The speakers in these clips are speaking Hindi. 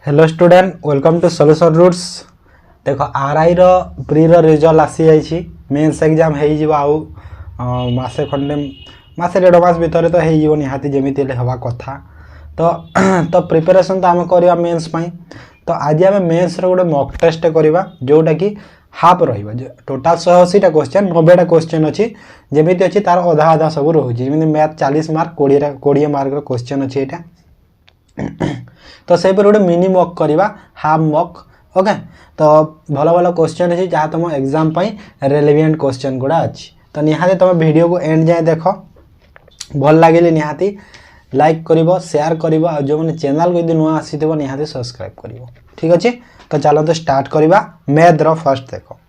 Hello student welcome to solution roots. देखो आरआई रो प्री रो रिजल्ट आसी जाइछि। मेंस एग्जाम हेइ जिवो आउ मासे खंडे मासे डेढ़ मास भितर तो हेइ जिवो निहाती जेमिति ले हवा कथा। तो प्रिपरेशन तो आम करवा मेंस पई। तो आज आम मेंस रो गोटे मॉक टेस्ट करवा जोटा कि हाफ रहिबो। टोटल 180टा क्वेश्चन 90टा क्वेश्चन अछि जेमिति अछि तार आधा आधा सब रहउछि। जेमिति मैथ 40 मार्क 20 मार्क रो क्वेश्चन अछि एटा। तो से पर गोटे मिनी मॉक करवा हाफ मॉक। ओके तो भल भल क्वेश्चन अच्छी जहाँ तुम एग्जाम रेलेवेंट क्वेश्चन गुड़ा अच्छी। तो निहाती तुम वीडियो को एंड जाए देख भल लगे निहाती लाइक करिवो शेयर करिवो और जो मैंने चैनल को यदि नुआ आसीथिबो निहाती सब्सक्राइब करिवो। ठीक अच्छे तो चलो तो स्टार्ट करवा। मैथ रो फर्स्ट देखो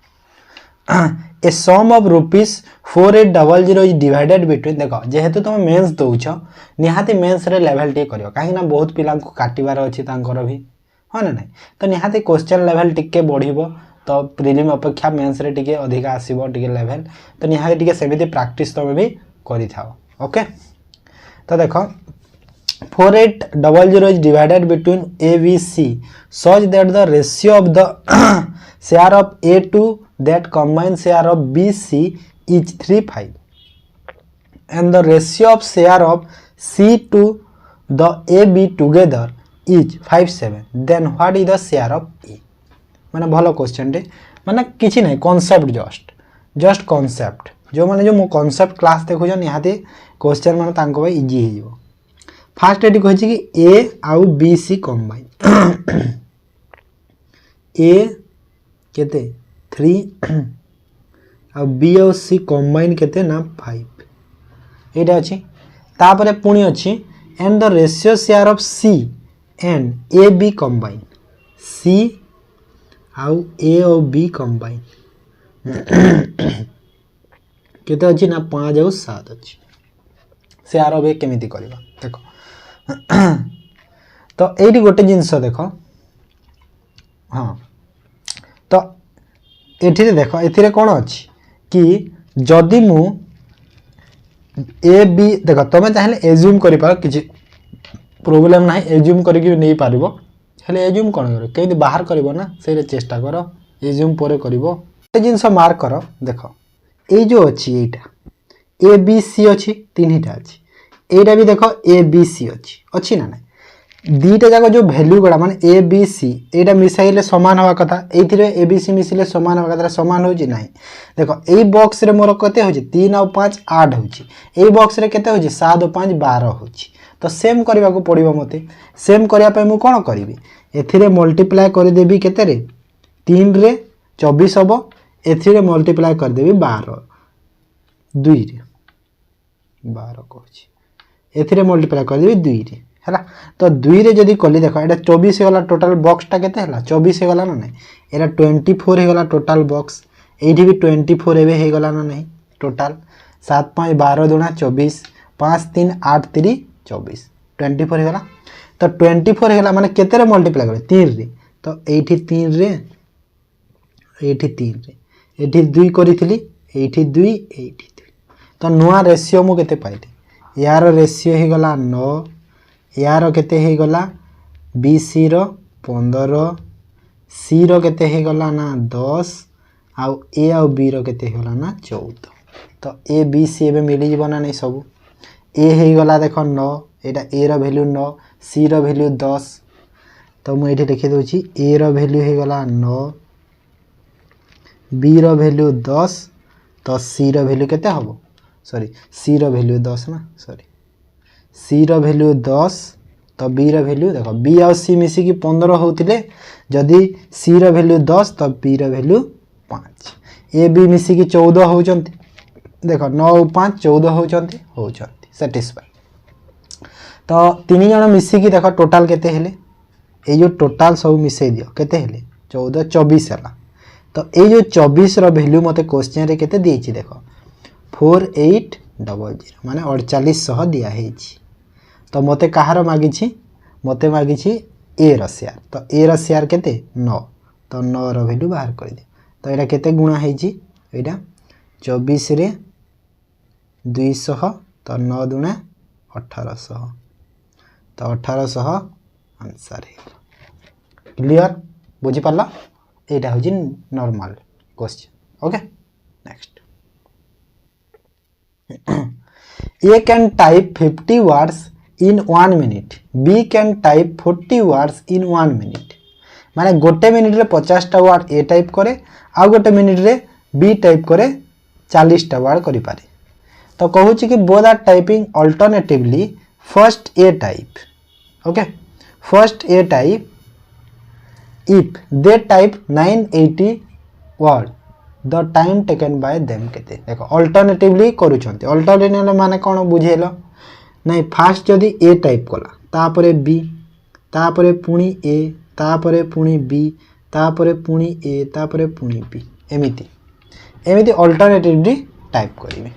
a sum of rupees 4800 is divided between. देखो जेहेतु तुम मेंस दौच निहाती मेंस रे लेवल टे करियो काहे ना बहुत पिला को काटिबार अछि तांकर भी हाँ ना नहीं। तो निहाती क्वेश्चन लेवल टिके बढ़िबो तो प्रीलिम अपेक्षा मेंस रे टिके अधिका आसीबो टिके लेवल। तो निहाती टिके सेमिति प्रैक्टिस तुम भी करि थाओ। ओके तो देखो 4800 is divided between A, B, C such that the ratio of the share of A to that combined share of B, C is 3:5 and the ratio of share of C to the A, B together is 5:7 then what is the share of E। माने भलो क्वेश्चन टे माने किछि नै कांसेप्ट जस्ट कांसेप्ट जो माने जो मो कांसेप्ट क्लास देखु जन निहाती क्वेश्चन माने तांको भाई इजी हे जिवो। फास्ट एटी कहि कि ए आउ बी सी कंबाइन ए केते 3 आ बी आउ सी कंबाइन केते ना 5 एटा अछि। तापरे पुणी अछि and the ratio share of C and A B combine C आउ ए और बी कंबाइन केते अछि ना 5 आउ 7 अछि। शेयर ऑफ ए केमिति करबा देखो तो ये गोटे जिनस देख हाँ तो ये देख ए कौन अच्छी कि जदि मु ए बी देख तुम चाहिए एज्यूम कर किसी प्रोब्लेम ना एज्यूम करके नहीं पार हेले एज्यूम कौन कर केमी बाहर कर ना से चेष्टा कर एज्यूम पर कर जिनस मार्क कर देख ये जो अच्छी यहाँ ए बी सी अच्छी तीनटा अच्छी एटा भी देख ए बी सी अच्छी ना ना दीटा जाक जो वैल्यू गुड़ा माने ए बी सी एटा मिसाइले समान हवा कथा एथिरे ए बी सी मिसिले समान हवा कथा समान होची नाही। देखो ए बॉक्स रे मोर कते होची 3 और 5 8 होची ए बॉक्स रे केते होची 7 और 5 12 होची। तो सेम करबा को पड़िबो मते सेम करिया पे मु कोन करिवि एथिरे मल्टीप्लाई कर देबी केते रे 3 रे 24 हबो एथिरे मल्टीप्लाई कर देबी 12 2 रे 12 कहूची एथिरे मल्टीप्लाई कर देबी 2 रे हैला। तो 2 रे जदी कली देखो एटा 24 गला टोटल बॉक्स टा केते हला 24 गला ना नहीं एटा 24 गला टोटल बॉक्स एठी भी 24 एबे हे गला ना नहीं टोटल 7 5 12 दुना 24 5 3 8 3 24 24 गला। तो 24 गला माने केते रे मल्टीप्लाई करे 3 रे तो एठी 3 रे एठी 3 रे एठी 2 करिथिली एठी 2 एठी 2 तो नुआ रेशियो मु केते पाइली यार रेशियो हे गला 9 यार केते हे गला बी सी रो 15 सी रो केते हे गला ना 10 आउ ए आउ बी रो केते हे गला ना 14। तो ए बी सी एबे मिली जीवो ना नहीं सब ए हे गला देखो 9 एटा ए रो वैल्यू 9 सी रो वैल्यू 10 तो मु एठी लिखि दोछि ए रो वैल्यू हे गला 9 बी रो वैल्यू 10 तो सी रो वैल्यू केते हबो सॉरी सी रो वैल्यू 10 ना सॉरी सी रो वैल्यू 10 तो बी रो वैल्यू देखो बी और सी मिसी की 15 होतिले जदी सी रो वैल्यू 10 तो B row value 5 A B मिसी की 14 होचंती देखो 9 और 5 14 होचंती सैटिस्फाई। तो तीन जण मिसी की देखो टोटल केते हेले ए जो टोटल सब मिसई दियो केते हेले 14 24 हला। तो ए जो 24 रो वैल्यू मते क्वेश्चन रे केते देछि देखो 4800 माने 4800 दिया हेछि। तो मते कहार मागिछि मते मागिछि ए रो शेयर तो ए रो शेयर केते 9 तो 9 रो वैल्यू बाहर कर दे। तो एटा केते गुणा हेछि एटा 24 रे 200 तो 9 दुना 1800 तो 1800 आंसर है। क्लियर बुझी पारला एटा होजी normal question okay next A can type 50 words in 1 minute B can type 40 words in 1 minute माने गोटे मिनिट रे 50 टा वर्ड ए टाइप करे आ गोटे मिनिट रे बी टाइप करे 40 टा वर्ड करि पारे तो कहू छी कि both are typing alternatively first A type okay first A type if they type 980 word the time taken by them केते देखो अल्टरनेटिवली करूछंती अल्टरनेटिव माने कोन बुझेलो नहीं फास्ट जदी ए टाइप कला तापरे बी तापरे पुणी ए तापरे पुणी बी तापरे पुणी ए तापरे पुणी बी एमिति एमिति अल्टरनेटिवली टाइप करिवे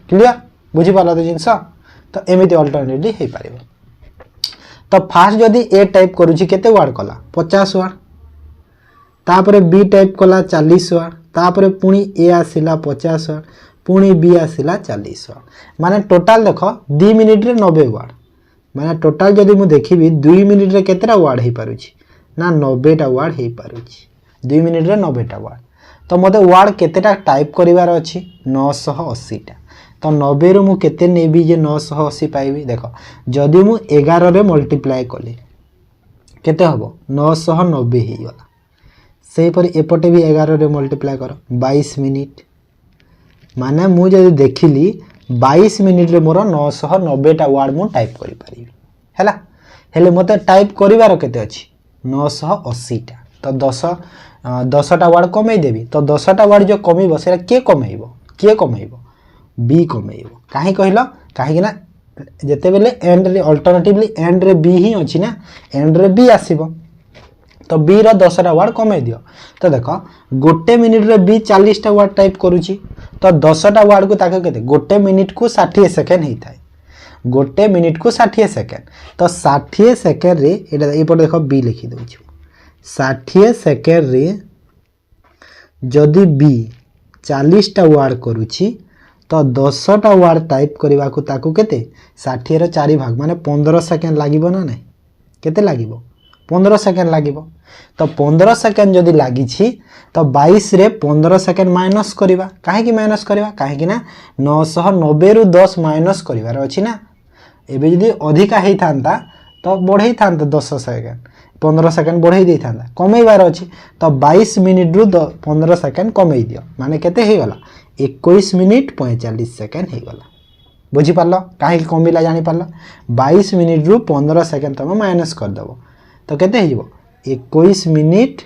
क्लियर बुझी पाला तो जिंस तो एमिति अल्टरनेटिवली हे पारिबो तो फास्ट जदी ए टाइप करूची केते वर्ड कला 50 वर्ड तापरे बी टाइप कला 40 वर्ड तापरे पुणी ए आसिला 50 वर्ड पुणी बी आसिला 40 वर्ड माने टोटल देखो 2 मिनिट रे 90 वर्ड माने टोटल जदी मु देखिबी 2 मिनिट रे केतेटा वर्ड हे पारुची ना 90 टा वर्ड हे पारुची 2 मिनिट रे 90 टा वर्ड तो मते वर्ड केतेटा टाइप करिवार अछि 980 टा तो 90 रु मु केते नेबी जे 980 पाइबी देखो जदी मु 11 रे मल्टीप्लाई कली केते हबो 990 हे गला सेही पर एपटे भी 11 रे मल्टीप्लाई करो 22 मिनिट माने मु जदी देखिली 22 मिनिट रे मोर 990 टा वर्ड मु टाइप करि पारिबी हैला हेले मते टाइप करिवार केते अछि 980 टा तो 10 टा वर्ड कमै देबी तो 10 टा वर्ड जो कमिबो सेरा के कमैबो बी कमैबो काहे कहिलो काहे कि ना जेते बेले एंड रे अल्टरनेटिवली एंड रे बी ही अछि ना एंड रे बी आसीबो तो बी रो 10 टा वर्ड कमै दियो तो देखो गोटे मिनिट रे बी 40 टा वर्ड टाइप करूची तो 10 टा वर्ड को ताके केते गोटे मिनिट को 60 सेकंड ही थाए गोटे मिनिट को 60 सेकंड तो 60 सेकंड रे एटा ए पर देखो बी लिखि दउ छु 60 सेकंड रे जदी बी 40 टा वर्ड करूची तो 10 टा वर्ड टाइप करबा को ताको केते 60 रो 4 भाग माने 15 सेकंड लागिबो ना नै केते लागिबो 15 सेकंड लागिबो तो 15 सेकंड जदी लागि छी तो 22 रे 15 सेकंड माइनस करबा काहे कि माइनस करबा काहे कि ना 990 रु 10 माइनस करबार अछि ना एबे जदी अधिका हेई थांता तो बढ़ई थांता 10 सेकंड 15 सेकंड बढ़ई देई थांता कमैबार अछि तो 22 मिनिट रु 15 सेकंड कमै दियो माने केते हे गला 21 मिनिट 45 सेकंड हे गला बुझी पारलो काहे कि कमिला जानि पारलो 22 मिनिट रु 15 सेकंड तमे माइनस कर दबो तो केते हे जिवो 21 मिनिट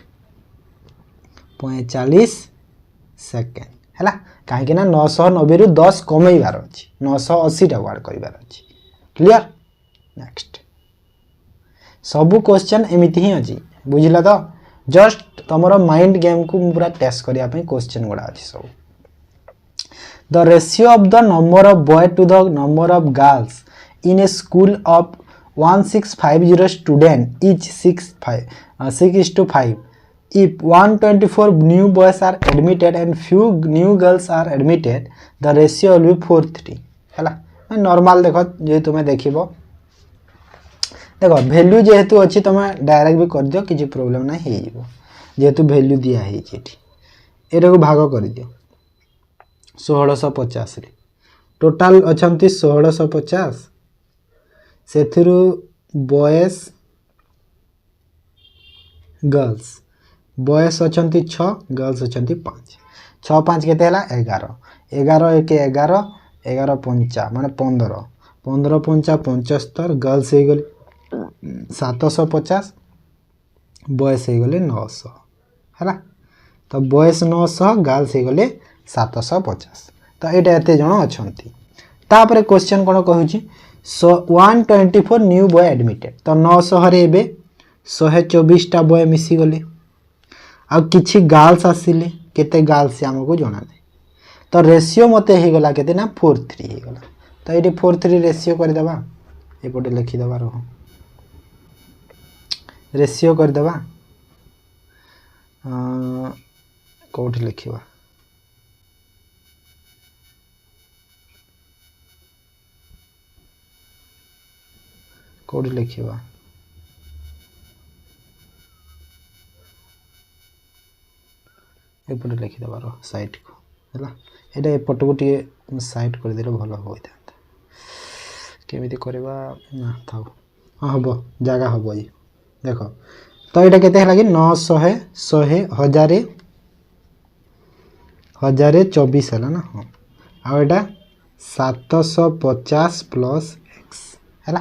45 सेकंड हैला काहे कि ना 990 रु 10 कमैबार अछि 980 टा वर्ड करिबार अछि क्लियर नेक्स्ट सबु क्वेश्चन एमिति ही अछि बुझिला तो जस्ट तमरो माइंड गेम को पूरा टेस्ट करिया पे क्वेश्चन गुडा अछि सब The ratio of the number of boys to the number of girls in a school of 1650 students is 6:5. If 124 new boys are admitted and few new girls are admitted, the ratio will be 4:3. हैला नॉर्मल देखो जे तुमे देखिबो देखो वैल्यू जेहेतु अछि तुमे डायरेक्ट भी कर दियो किछि प्रॉब्लम नै हे जिवो जेहेतु वैल्यू दिया हे जेठी एटा को भाग कर दियो 1650 रे टोटल अछंती 1650 सेथिरु बॉयज गर्ल्स अछंती 6 गर्ल्स अछंती 5 6 5 केते हला 11 11 1 11 11 5 माने 15 15 5 75 गर्ल्स हे गले 750 बॉयज हे गले 900 हला तो बॉयज 900 गर्ल्स हे गले 750 तो एटा एते जण अछंती तापरे क्वेश्चन कोन कहूची 124 न्यू बॉय एडमिटेड तो 900 रे एबे 124 टा बॉय मिसी गले आ किछि गर्ल्स आसिले केते गर्ल्स हमको जणा नै तो रेशियो मते हे गला केते ना 4:3 हे गला तो एटे 4:3 रेशियो कर देबा एपटे लिखि देबा रहो रेशियो कर देबा कोठ लिखिबा कोड लिखिबा एपटे लिखिदेबार साइड को है यहाँ एपट को टे साइड करदे भल होता केमी करवा ना था हाँ हम जगह हम ये देख तो यहाँ के 900 1000 1024 है ना हाँ आटा 750 प्लस एक्स है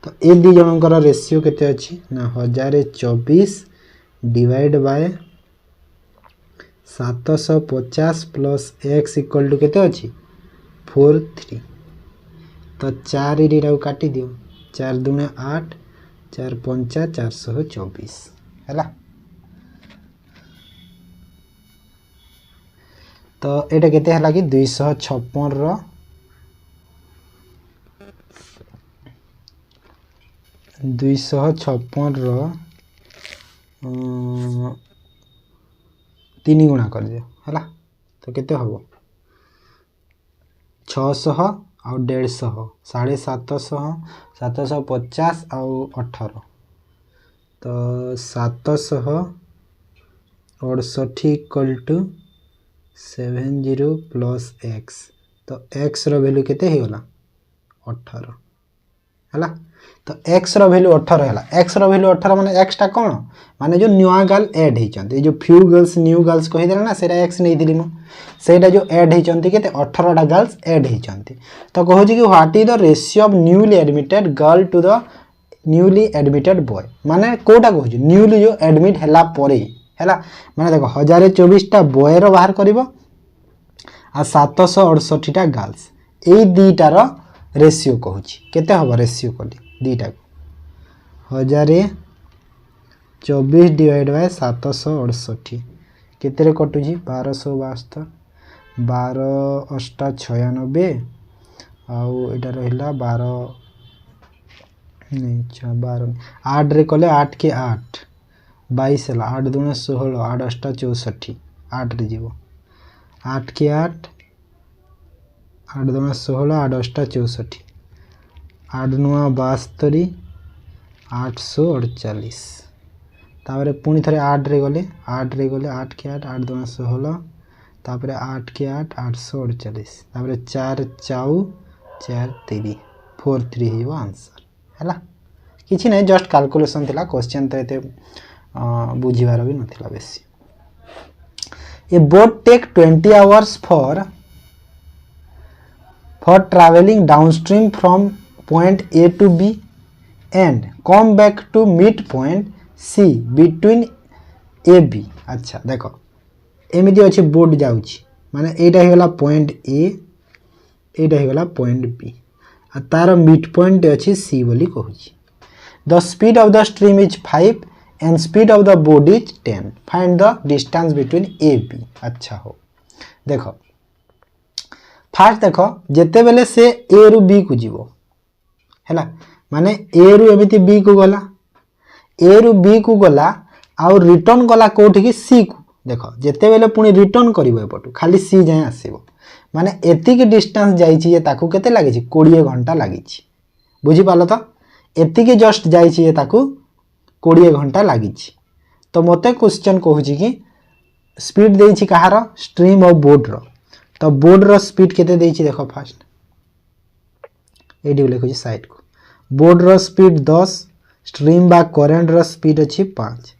तो ये दी जनकर रेशियो केते अच्छी ना 1024 divide by 750 plus X equal to केते अच्छी 43 तो 4 टा काटी दियो 4 दूने 8 4 पंचा 424 है तो ये केते है कि 256 रो 256 रो 3 गुणा कर दियो है तो केते हम 600 आउ 150 750 750 आउ 18 तो 768 इक्वल टू 70 प्लस एक्स तो एक्स रो वैल्यू केते ही गला 18 है तो एक्स रो वैल्यू 18 है एक्स रो वैल्यू 18 माने एक्स टा कौन माने जो न्यूआ गर्ल ऐड होइचंती जो फ्यू गर्ल्स न्यू गर्ल्स कहि देला ना सेटा एक्स नै दिली मु सेटा जो ऐड होइचंती केते 18 टा गर्ल्स ऐड होइचंती तो कहू छी कि what is the ratio of newly admitted girl to the newly admitted boy माने कोटा कहू छी न्यूली जो एडमिट हला परे हैला माने देखो 1024 टा बॉय रो बाहर करबो आ 768 टा गर्ल्स ए दीटार रेशियो कहू छी केते हबो रेशियो कली दीटा को 1024 डिवाइड बाय 768 केते कटू 1272 12 अष्टा 96 आउ एटा रहिला 12 नहीं 12 8 रे कले 8 के 8 22 है 8 दूने 16 8 अष्टा 64 8 रे जीवो 8 के 8 8 दूने 16 8 अष्टा 64 8 नुआ 72 848 तापर पुणी थे 8 रे गले 8 के 8 8 दूना 16 तापर 8 के 8 848 तापर 4 चाउ 4 3 43 हो आंसर है किसी नहीं जस्ट कैलकुलेशन थिला क्वेश्चन तो ये बुझीबार भी नथिला बेसी a boat take 20 hours for traveling downstream from point A to B and come back to midpoint C between A B अच्छा देखो एमिति अछि बोट जाउछि माने एटा हे गला पॉइंट A एटा हे गला पॉइंट B आ तार मिड पॉइंट अछि C बोली कहूछि the speed of the stream is 5 and speed of the boat is 10 find the distance between A B अच्छा हो देखो फास्ट देख जिते बेले से ए रु बी को जीवो हैला माने ए रु एमिति बी को गला ए रु बी को गला आउ रिटर्न गला कोठी की सी को देख जिते बेले पुनी रिटर्न करिवो एपटू खाली सी जाय आसीबो माने एतिक डिस्टेंस जाईची ये ताकू केते लागिची 20 घंटा लागिची बुझी पालो तो एतिक जस्ट जाईची ये ताकू 20 घंटा लागिची तो मते क्वेश्चन कहूची कि स्पीड देइची कहार स्ट्रीम ऑफ बोट रो तो बोर्ड रो स्पीड केते देइछि देखो फास्ट एडी लिखो साइड को बोर्ड रो स्पीड 10 स्ट्रीम बा करंट रो स्पीड अछि 5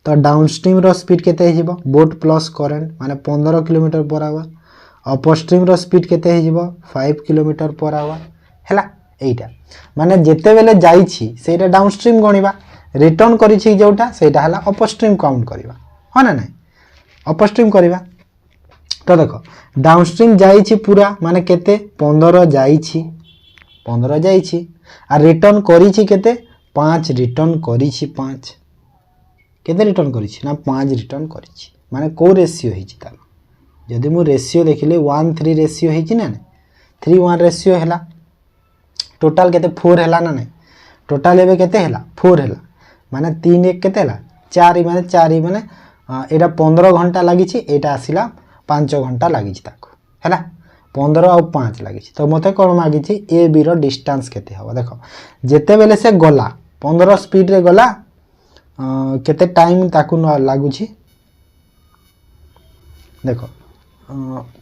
तो डाउनस्ट्रीम रो स्पीड केते हिजिबो बोट प्लस करंट माने 15 किलोमीटर पर आवर अपस्ट्रीम रो स्पीड केते हिजिबो 5 किलोमीटर पर आवर हैला एटा माने जेते बेले जाईछि सेटा डाउनस्ट्रीम गणिबा रिटर्न करिछि जोटा सेटा हला अपस्ट्रीम काउंट करिबा हो ना नहीं अपस्ट्रीम करिबा तो देखो डाउनस्ट्रीम जाइछि पूरा माने केते 15 जाइछि 15 जाइछि आ रिटर्न करिछि केते 5 रिटर्न करिछि 5 केते रिटर्न करिछि ना 5 रिटर्न करिछि माने को रेशियो हिछि तार जदि मु रेशियो देखिले 1:3 रेशियो हिछि ना 3:1 रेशियो हैला टोटल केते 4 हैला ना नहीं टोटल एबे केते हैला 4 हैला माने 3 1 केते हैला 4 माने एटा 15 घंटा लागिछि एटा आसिला 5 घंटा लगी है 15 और 5 लगी तो मत कौन मागी ए बी रो डिस्टेंस केते हम देख जिते बेले से गला 15 स्पीड रे गला केते टाइम ताकू न लागुछि देख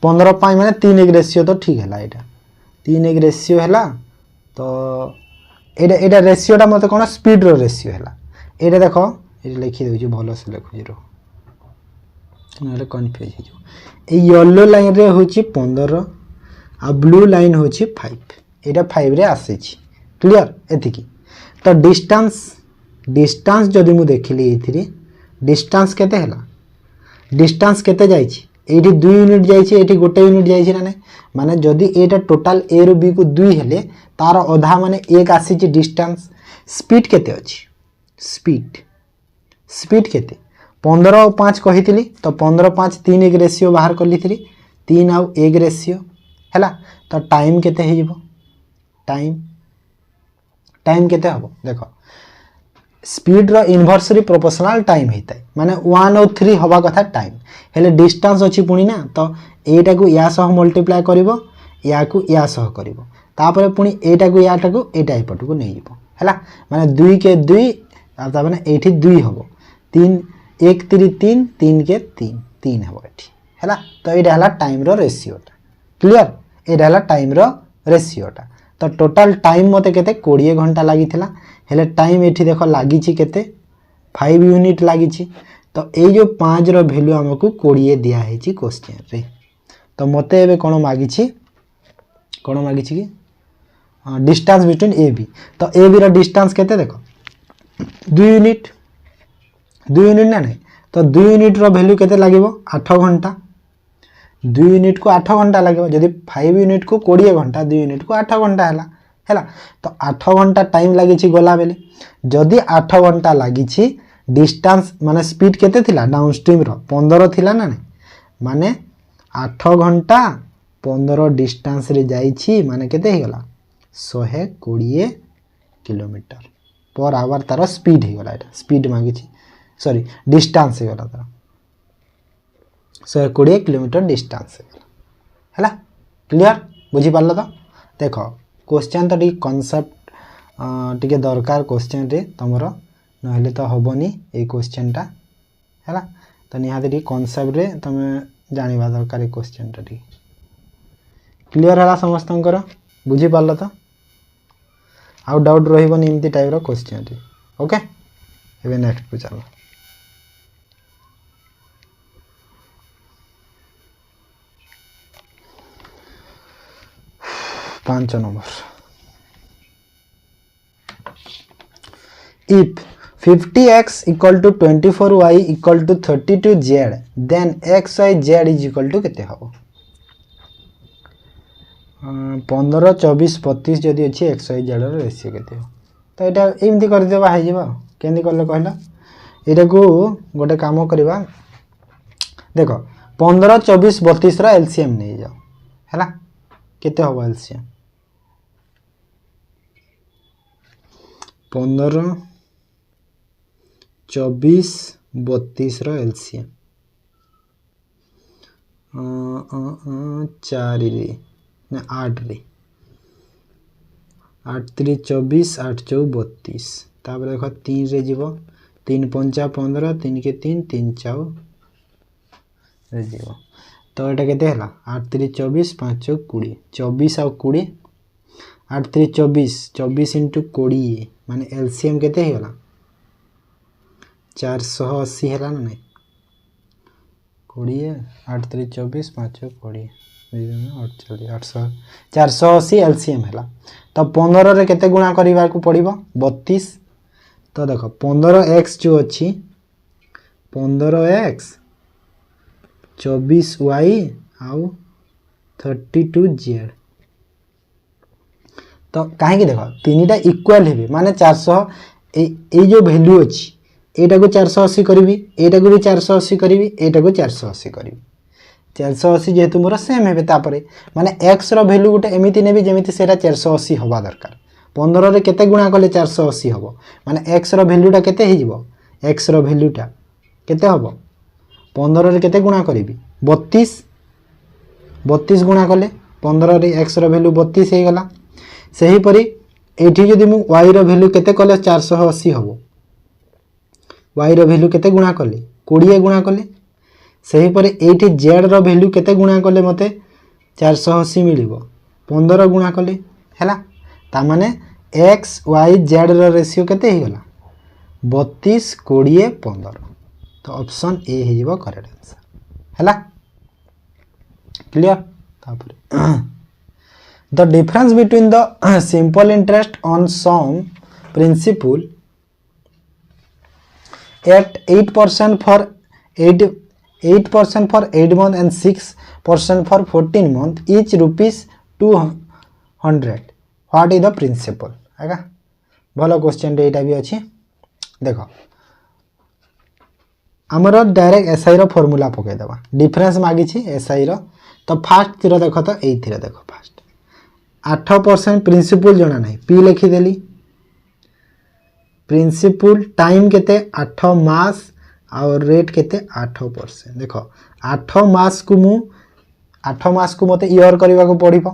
15 माने 3:1 रेशियो तो ठीक है यहाँ 3:1 रेशियो है तो एटा रेशियोटा मत कौन स्पीड रो रेशियो है ये देख ये लिखिदे भल से लिखुची रो ना कन्फ्यूज हो येलो लाइन रे होची 15 आ ब्लू लाइन होची 5 एटा 5 रे आसी क्लियर एतिकी तो डिस्टेंस जदि मु देखिली एथिरे डिस्टेंस केते हैला डिस्टेंस केते जाईची एठी 2 यूनिट जाईची एठी गोटे यूनिट जाईची ना माने जदि एटा टोटल ए रो बी को 2 हेले तार अधा माने 1 आसीची डिस्टेंस स्पीड केते अछि स्पीड केते 15 और 5 कहितली तो 15 5 3:1 रेशियो बाहर करली थी 3 आउ 1 रेशियो हैला तो टाइम केते हे जिवो टाइम केते हबो देखो स्पीड रो इनवर्सली प्रोपोर्शनल टाइम हेता माने 1 और 3 हवा कथा टाइम हेले डिस्टेंस अछि पुनी ना तो एटा को या सह मल्टीप्लाई करिवो या को या सह करिवो तापर पुनी एटा को एटा एपट को नै जिवो हैला माने 2 के 2 आ ता माने एठी 2 हबो 3 1 3 3 3 के 3 हबो एठी हैला तो एटा हला टाइम रो रेशियोटा क्लियर एटा हला टाइम रो रेशियोटा तो टोटल टाइम मते केते 20 घंटा लागिथिला हेले टाइम एठी देखो लागिछि केते 5 यूनिट लागिछि तो ए जो 5 रो वैल्यू हमकु 20 दिया हेछि क्वेश्चन रे तो मते एबे कोन मागिछि कि डिस्टेंस बिटवीन ए बी तो ए बी रो डिस्टेंस केते देखो 2 यूनिट ना नहीं तो 2 यूनिट रो वैल्यू केते लागिवो 8 घंटा 2 यूनिट को 8 घंटा लागिवो जदि 5 यूनिट को 20 घंटा 2 यूनिट को 8 घंटा हैला तो 8 घंटा टाइम लागिछि गोला बेले जदि 8 घंटा लागिछि डिस्टेंस माने स्पीड केते थिला डाउनस्ट्रीम रो 15 थिला ना नहीं माने 8 घंटा 15 डिस्टेंस रे जाइछि माने केते हे गला 120 किलोमीटर पर आवर तार स्पीड हे गला एटा स्पीड मागिछि सॉरी डिस्टेंस हे गला तार 120 किलोमीटर डिस्टेंस है क्लियर बुझी पारल तो देख क्वेश्चन तो टी कॉन्सेप्ट टी दरकार क्वेश्चन रे तुमर नहले तो हेनी ये क्वेश्चनटा है तो निहाती टी कॉन्सेप्ट रे तुम जानिबा दरकार ये क्वेश्चन टी क्लियर है समस्त बुझी पारल तो आउ डाउट रही एमती टाइप रो क्वेश्चन टी ओके एबे नेक्स्ट को चलो 5 number if 50x equal to 24y equal to 32z then xyz is equal to केते हबो 15 24 25 जदि अछि xyz रो रेशियो केते हो तो एटा एमती कर देबा है जिबा केंदी करले कहला एटा को गोटे काम करबा देखो 15 24 32 रो एलसीएम नै जाओ हैला केते हबो एलसीएम 15 24 32 रो एलसीएम 4 रे ना 8 रे 8 3 24 8 4 32 तापर देखो 3 रे जीवो 3 5 15 3 के 3 3 4 रे जीवो तो एटा केते हला 8 3 24 5 4 20 24 और 20 8 3 24 24 इंटू 20 माने एलसीएम केते हेला 480 हेला ना नहीं 20 8 3 24 5 20 480 एलसीएम हेला तो 15 रे केते गुणा करिवा को पड़िबो 32 तो देखो 15x जो अछि 15x 24y आउ 32z तो कहीं देखो तीनटा इक्वल हेबे माने 400 ए जो वैल्यू अछि एटा को 480 करिवि एटा को भी 480 करिवि एटा को 480 करिवि 480 जेतु मोर सेम हेबे तापरे माने x रो वैल्यू गुटे एमिति नेबी जेमिति सेटा 480 होबा दरकार 15 रे केते गुणा करले 480 होबो माने x रो वैल्यूटा केते हे जिवो x रो वैल्यूटा केते होबो 15 रे केते गुणा करिवि 32 गुणा करले 15 रे x रो वैल्यू 32 हे गला सही परी एठी जदि मु y रो वैल्यू केते कले 480 होबो y रो वैल्यू केते गुणा करले 20 गुणा करले सही पर एठी जेड रो वैल्यू केते गुणा कले मते 480 मिलिबो 15 गुणा कले हैला ता माने x Y Z row ratio केते ही गला 32 20 15 तो ऑप्शन ए हे जिवो करेक्ट आंसर हैला क्लियर तापर the difference between the simple interest on some principal at 8% for 8% for 8 month and 6% for 14 month each rupees 200 what is the principal आगा भलो क्वेश्चन एटा भी अछि देखो हमरो डायरेक्ट एसआई रो फार्मूला पके देबा डिफरेंस मागी छी एसआई रो तो फास्ट थीरो देखो तो ए थीरो देखो फास्ट 8% प्रिंसिपल जणा नहीं पी लिखि देली प्रिंसिपल टाइम केते 8 मास और रेट केते 8% देखो 8 मास को मु 8 मास को मते ईयर करबा को पड़िबो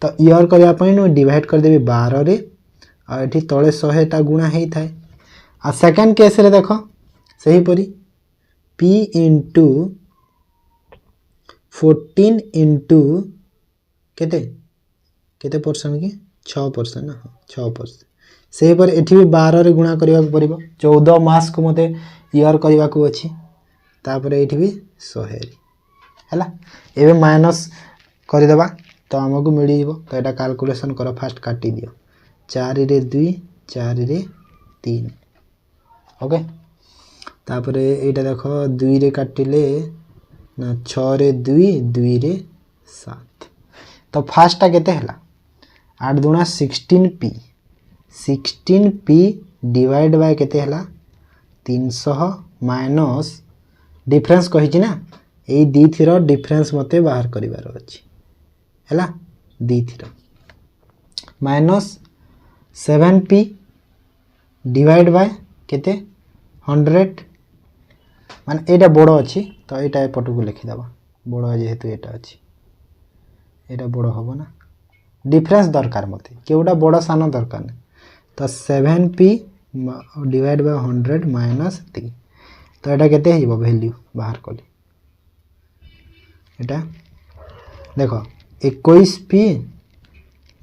तो ईयर करबा पई नु डिवाइड कर देबी 12 रे और एठी तळे 100 टा गुणा हेई थाए आ सेकंड केस रे देखो सही परी p into 14 into केते केते परसेंट की 6% ना 6% सही पर एठी भी 12 रे गुणा करबा को पड़िबो 14 मास को मते ईयर करबा को अछि तापर एठी भी 100 हैला एबे माइनस कर देबा तो हमको मिली जीवो तो एटा कैलकुलेशन करो फास्ट काटी दियो 4 रे 2 4 रे 3 ओके तापर एटा देखो 2 रे काटिले ना 6 रे 2 2 रे 7 तो फास्ट ता केते हला 8 दुना 16p डिवाइड बाय केते हला 300 माइनस डिफरेंस कहि छी ना ए दी थीरो डिफरेंस मते बाहर करिवार अछि हला दी थीरो माइनस 7p डिवाइड बाय केते 100 माने एटा बडो अछि तो एटा ए पटु को लिखि दबा बडो जेहेतु एटा अछि एटा बडो होबो ना डिफरेंस दरकार मते केउडा बडो सानो दरकार नै तो 7p डिवाइड बाय 100 माइनस 3 तो एटा केते हिबो वैल्यू बाहर कली एटा देखो 21p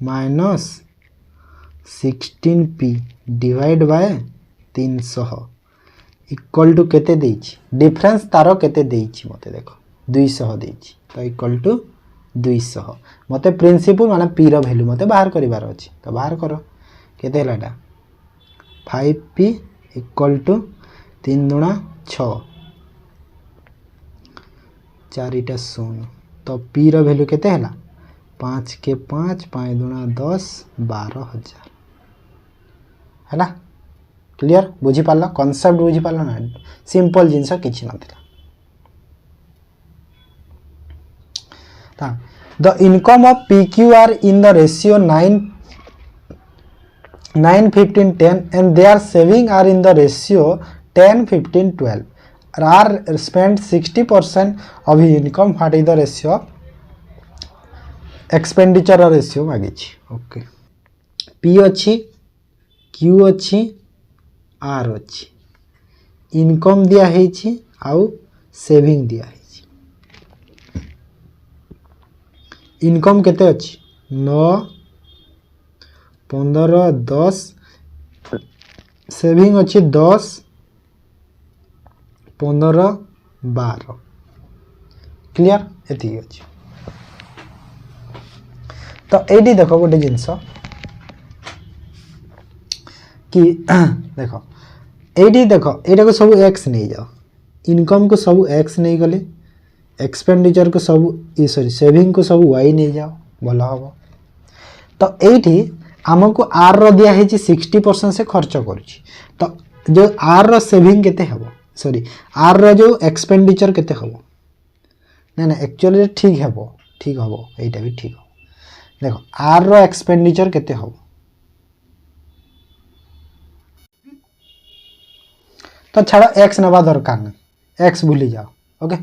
minus 16p divide by 300 equal to केते देछि डिफरेंस तारो केते देछि मते देखो 200 देछि तो इक्वल टू 200 मते प्रिंसिपल माने p रो वैल्यू मते बाहर करिवार अछि तो बाहर करो केते हलाटा 5p इक्वल टू 3 दुना 6 4 टा 0 तो p रो वैल्यू केते हला 5 के 5 5 दुना 10 12000 हला क्लियर बुझी पाला कांसेप्ट बुझी पाला ना सिंपल जिंस किछि नथिला ता the income of pqr in the ratio 9 15 10 and their saving are in the ratio 10 15 12 are spent 60% of his income what is the ratio of expenditure ratio मागी छी ओके p अछि q अछि r अछि इनकम दिया है छी आउ सेविंग दिया है छी इनकम केते अछि 9 15 10 सेविंग अच्छी 10 15 12 क्लियर एति अछि तो एडी देखो गोटे जिंस कि देखो एडी देखो एटा को सब x नहीं जाओ इनकम को सब x नहीं गले एक्सपेंडिचर को सब सॉरी सेविंग को सब y नहीं जाओ भला हो तो एठी हमको आर रो दिया है 60% से खर्च करूची तो जो आर रो सेविंग केते हबो सॉरी आर रो जो एक्सपेंडिचर केते हबो ना ना एक्चुअली ठीक हबो एटा भी ठीक हो देखो आर रो एक्सपेंडिचर केते हबो तो छाड़ो एक्स नबा दरकार नहीं एक्स भूली जाओ ओके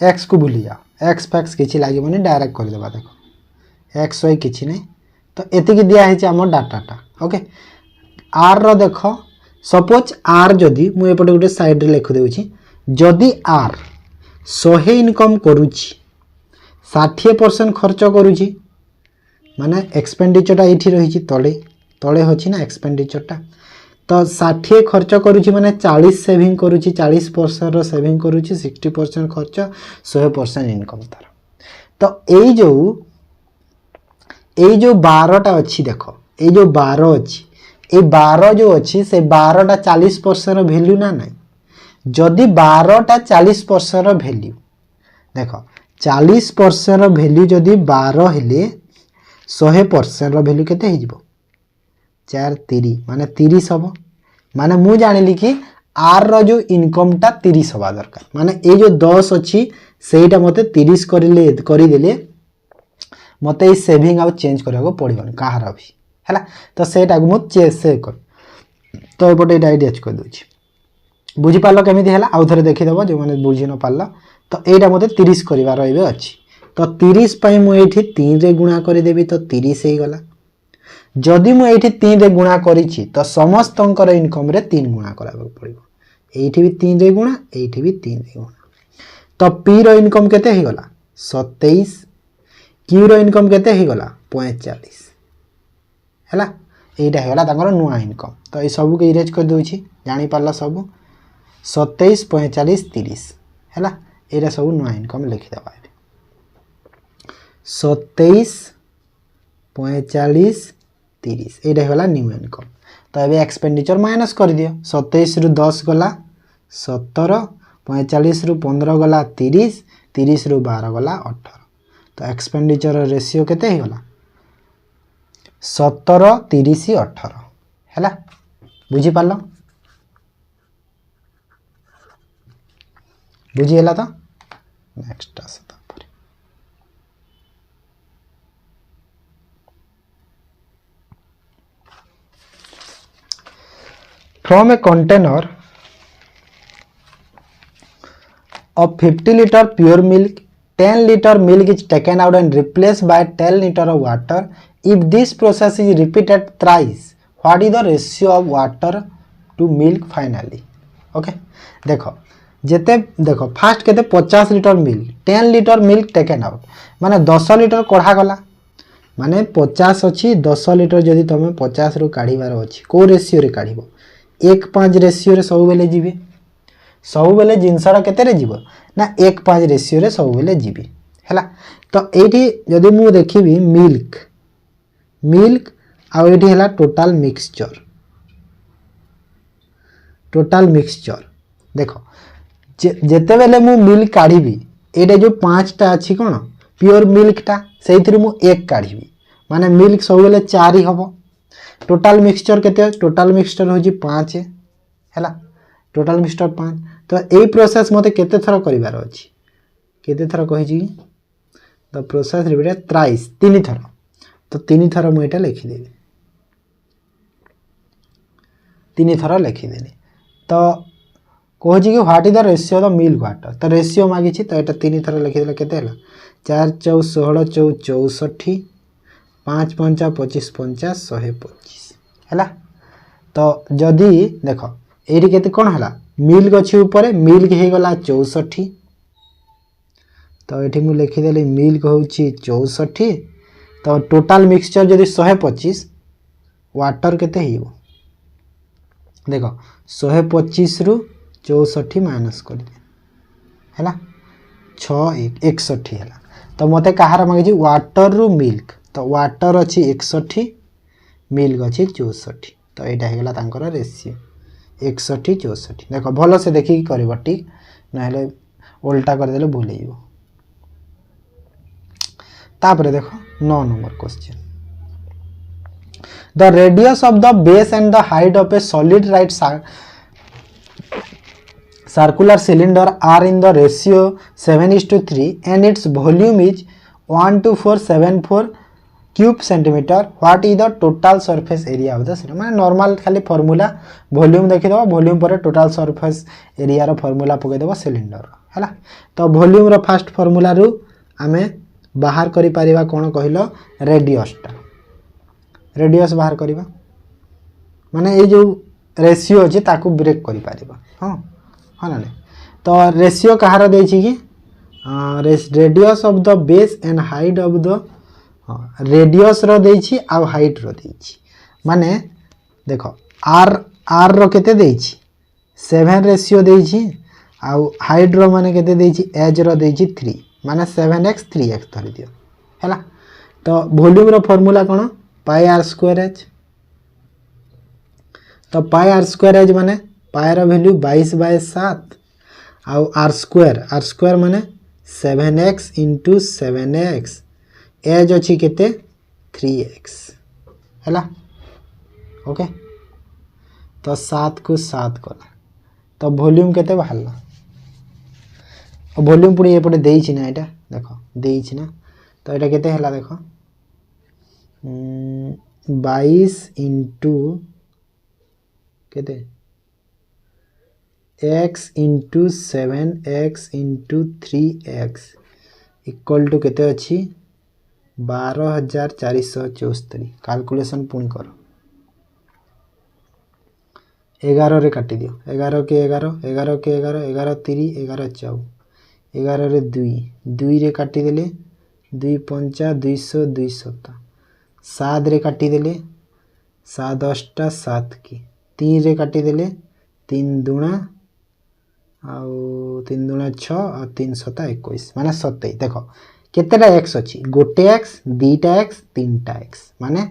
एक्स को भूली जाओ एक्स फैक्स किछि लागबोनी डायरेक्ट कर देबा देखो एक्स वाई किछि नहीं तो एतिक दिया है आम डाटाटा ओके आर रो देखो सपोज आर जदि मु एपटे गोटे साइड रे लिख देउछि जदि आर 100 इनकम करुची 60% खर्च करुची माने एक्सपेंडिचरटा ये रही तले तले होची ना एक्सपेंडिचरटा तो 60 खर्च करुची माने 40 सेविंग करुची 40% सेविंग करुची 60% खर्च 100% इनकम तार तो ये जो 12टा अच्छी देख ये जो 12 अच्छी ये 12 जो अच्छी से 12टा 40% वैल्यू ना नहीं जदि 12टा 40% वैल्यू देख 40% वैल्यू जदि 12 हेले 100% वैल्यू केते हो जिवो 4 30 माने 30 हम माने मु जानिली कि आर रो जो इनकम टा 30 हवा दरकार माने ये जो 10 अच्छी सेटा मते 30 करदेले मते ये सेविंग आउ चेंज करबो पड़िबन कहार भी हैला तो सेटा को मु सेव कर तो एपटे एटा एच कर दोछि बुझी पारलो केमिति हैला आउ थरे देखि देबो जो माने बुझी न पारलो तो एटा मते 30 करिवार एबे अछि तो 30 पई मु एठी 3 रे गुणा करि देबी तो 30 हे गला जदि मु एठी 3 रे गुणा करिछि तो समस्तंकर इनकम रे 3 गुणा कराबो पड़िबो एठी भी 3 रे गुणा एठी भी 3 रे गुणा तो पी रो इनकम केते हे गला 27 क्यू रो इनकम केते हे गला 45 हैला एटा हे गला तांकर नुआ इनकम तो ए सब के इरेज कर दोछि जानि पारला सब 27 45 30 हैला एटा सब नुआ इनकम लिखि दबा 27 45 30 एटा हे गला न्यू इनकम तो एबे एक्सपेंडिचर माइनस कर दियो 27 रु 10 गला 17 45 रु 15 गला 30 30 रु 12 गला 18 तो एक्सपेंडिचर रेशियो केते हे गला 17 30 18 हैला बुझी पारलो बुझी हैला तो नेक्स्ट आसे तापर from a container of 50 liter pure milk 10 liter milk is taken out and replaced by 10 liter of water if this process is repeated thrice what is the ratio of water to milk finally okay देखो जेते देखो फास्ट केते 50 litre milk 10 litre milk taken out माने 10 लिटर कढ़ा गला माने 50 अछि 10 लिटर जदि तमे 50 रु काढीबार अछि को रेशियो रे काढीबो 1:5 रेशियो रे सब बेले जीबी सब बेले जिनसरा केते रे जीवो ना 1:5 रेशियो रे सब बेले जीबी हैला तो एठी जदि मु देखिबी मिल्क मिल्क आ एठी हैला टोटल मिक्सचर देखो जेते बेले मु मिल्क काढीबी एटा जो 5टा अछि कोन प्योर मिल्क टा सेइथिरु मु 1 काढीबी माने मिल्क सब बेले 4 ही हबो टोटल मिक्सचर केते टोटल मिक्सचर होजी 5 हैला टोटल मिक्सचर 5 तो ए प्रोसेस मते केते थरा करिवार अछि केते थरा कहि जी द प्रोसेस रिपीटेड थ्राइस 3 थरा तो 3 थरा मु एटा लिखि देबी 3 थरा लिखि देनी तो कह जी कि what is the ratio of the milk water तो रेशियो मागी छी तो एटा 3 थरा लिखि देला केते हला 4 4 16 4 64 5 5 25 50 125 हैला तो जदी देखो एरी केते कोन हला मिल्क अछि ऊपर मिल्क हे गला 64 तो एठी मु लिखि देली मिल्क होउची 64 तो टोटल मिक्सचर जदी 125 वाटर केते हिबो देखो 125 रु 64 माइनस कर दे हैला 6 61 हैला तो मते कहार मागे जी वाटर रु मिल्क तो वाटर अछि 61 मिल्क अछि 64 तो एटा हे गला तांकर रेशियो 61 64 देखो भलो से देखि करबो ठीक नहले उल्टा कर देले भूल जाइबो तापरे देखो 9 number question the radius of the base and the height of A solid right circular cylinder are in the ratio 7:3 and its volume is 12474 cube centimeter what is the total surface area of the cylinder माने नॉर्मल खाली फार्मूला वॉल्यूम देखि दबो वॉल्यूम पर टोटल सरफेस एरिया रो फार्मूला पके दबो सिलिंडर हैला तो वॉल्यूम रो फर्स्ट फार्मूला रु आमे बाहर करि परिबा कोन कहिलो रेडियस बाहर करिबा माने ए जो रेशियो अछि ताकू ब्रेक करि परिबा हां हां ना तो रेशियो कहार देछि कि radius of the base and height of the radius रो देछि आ हाइट रो देछि माने देखो आर रो केते देछि 7 रेशियो देछि आ हाइट रो माने केते देछि एज रो देछि 3 माने 7x 3x धरि दियो हैला। तो वॉल्यूम रो फार्मूला कोन पाई आर स्क्वायर एच। तो पाई आर स्क्वायर एच माने पाई रो वैल्यू 22/7 आ आर स्क्वायर माने 7x * 7x एज अछि केते 3x हैला। ओके तो 7 को 7 कला तो वॉल्यूम केते बाहरला वॉल्यूम पुणी एपटे देइछि ना एटा देखो देइछि ना तो एटा केते हला देखो 22 * केते x * 7x * 3x equal to केते अछि 12474 कैलकुलेशन पुणी करो 11 रे काटी दियो 11 के 11 11 के 11 11 3 11 4 11 रे 2 2 रे काटी देले 2 5 200 200 7 रे काटी देले 7 8 7 की 3 रे काटी देले 3 दूना आउ 3 दूना 6 और 3 7 21 माने 27 देखो केतेटा x अछि गोटे x दीटा x तीनटा x माने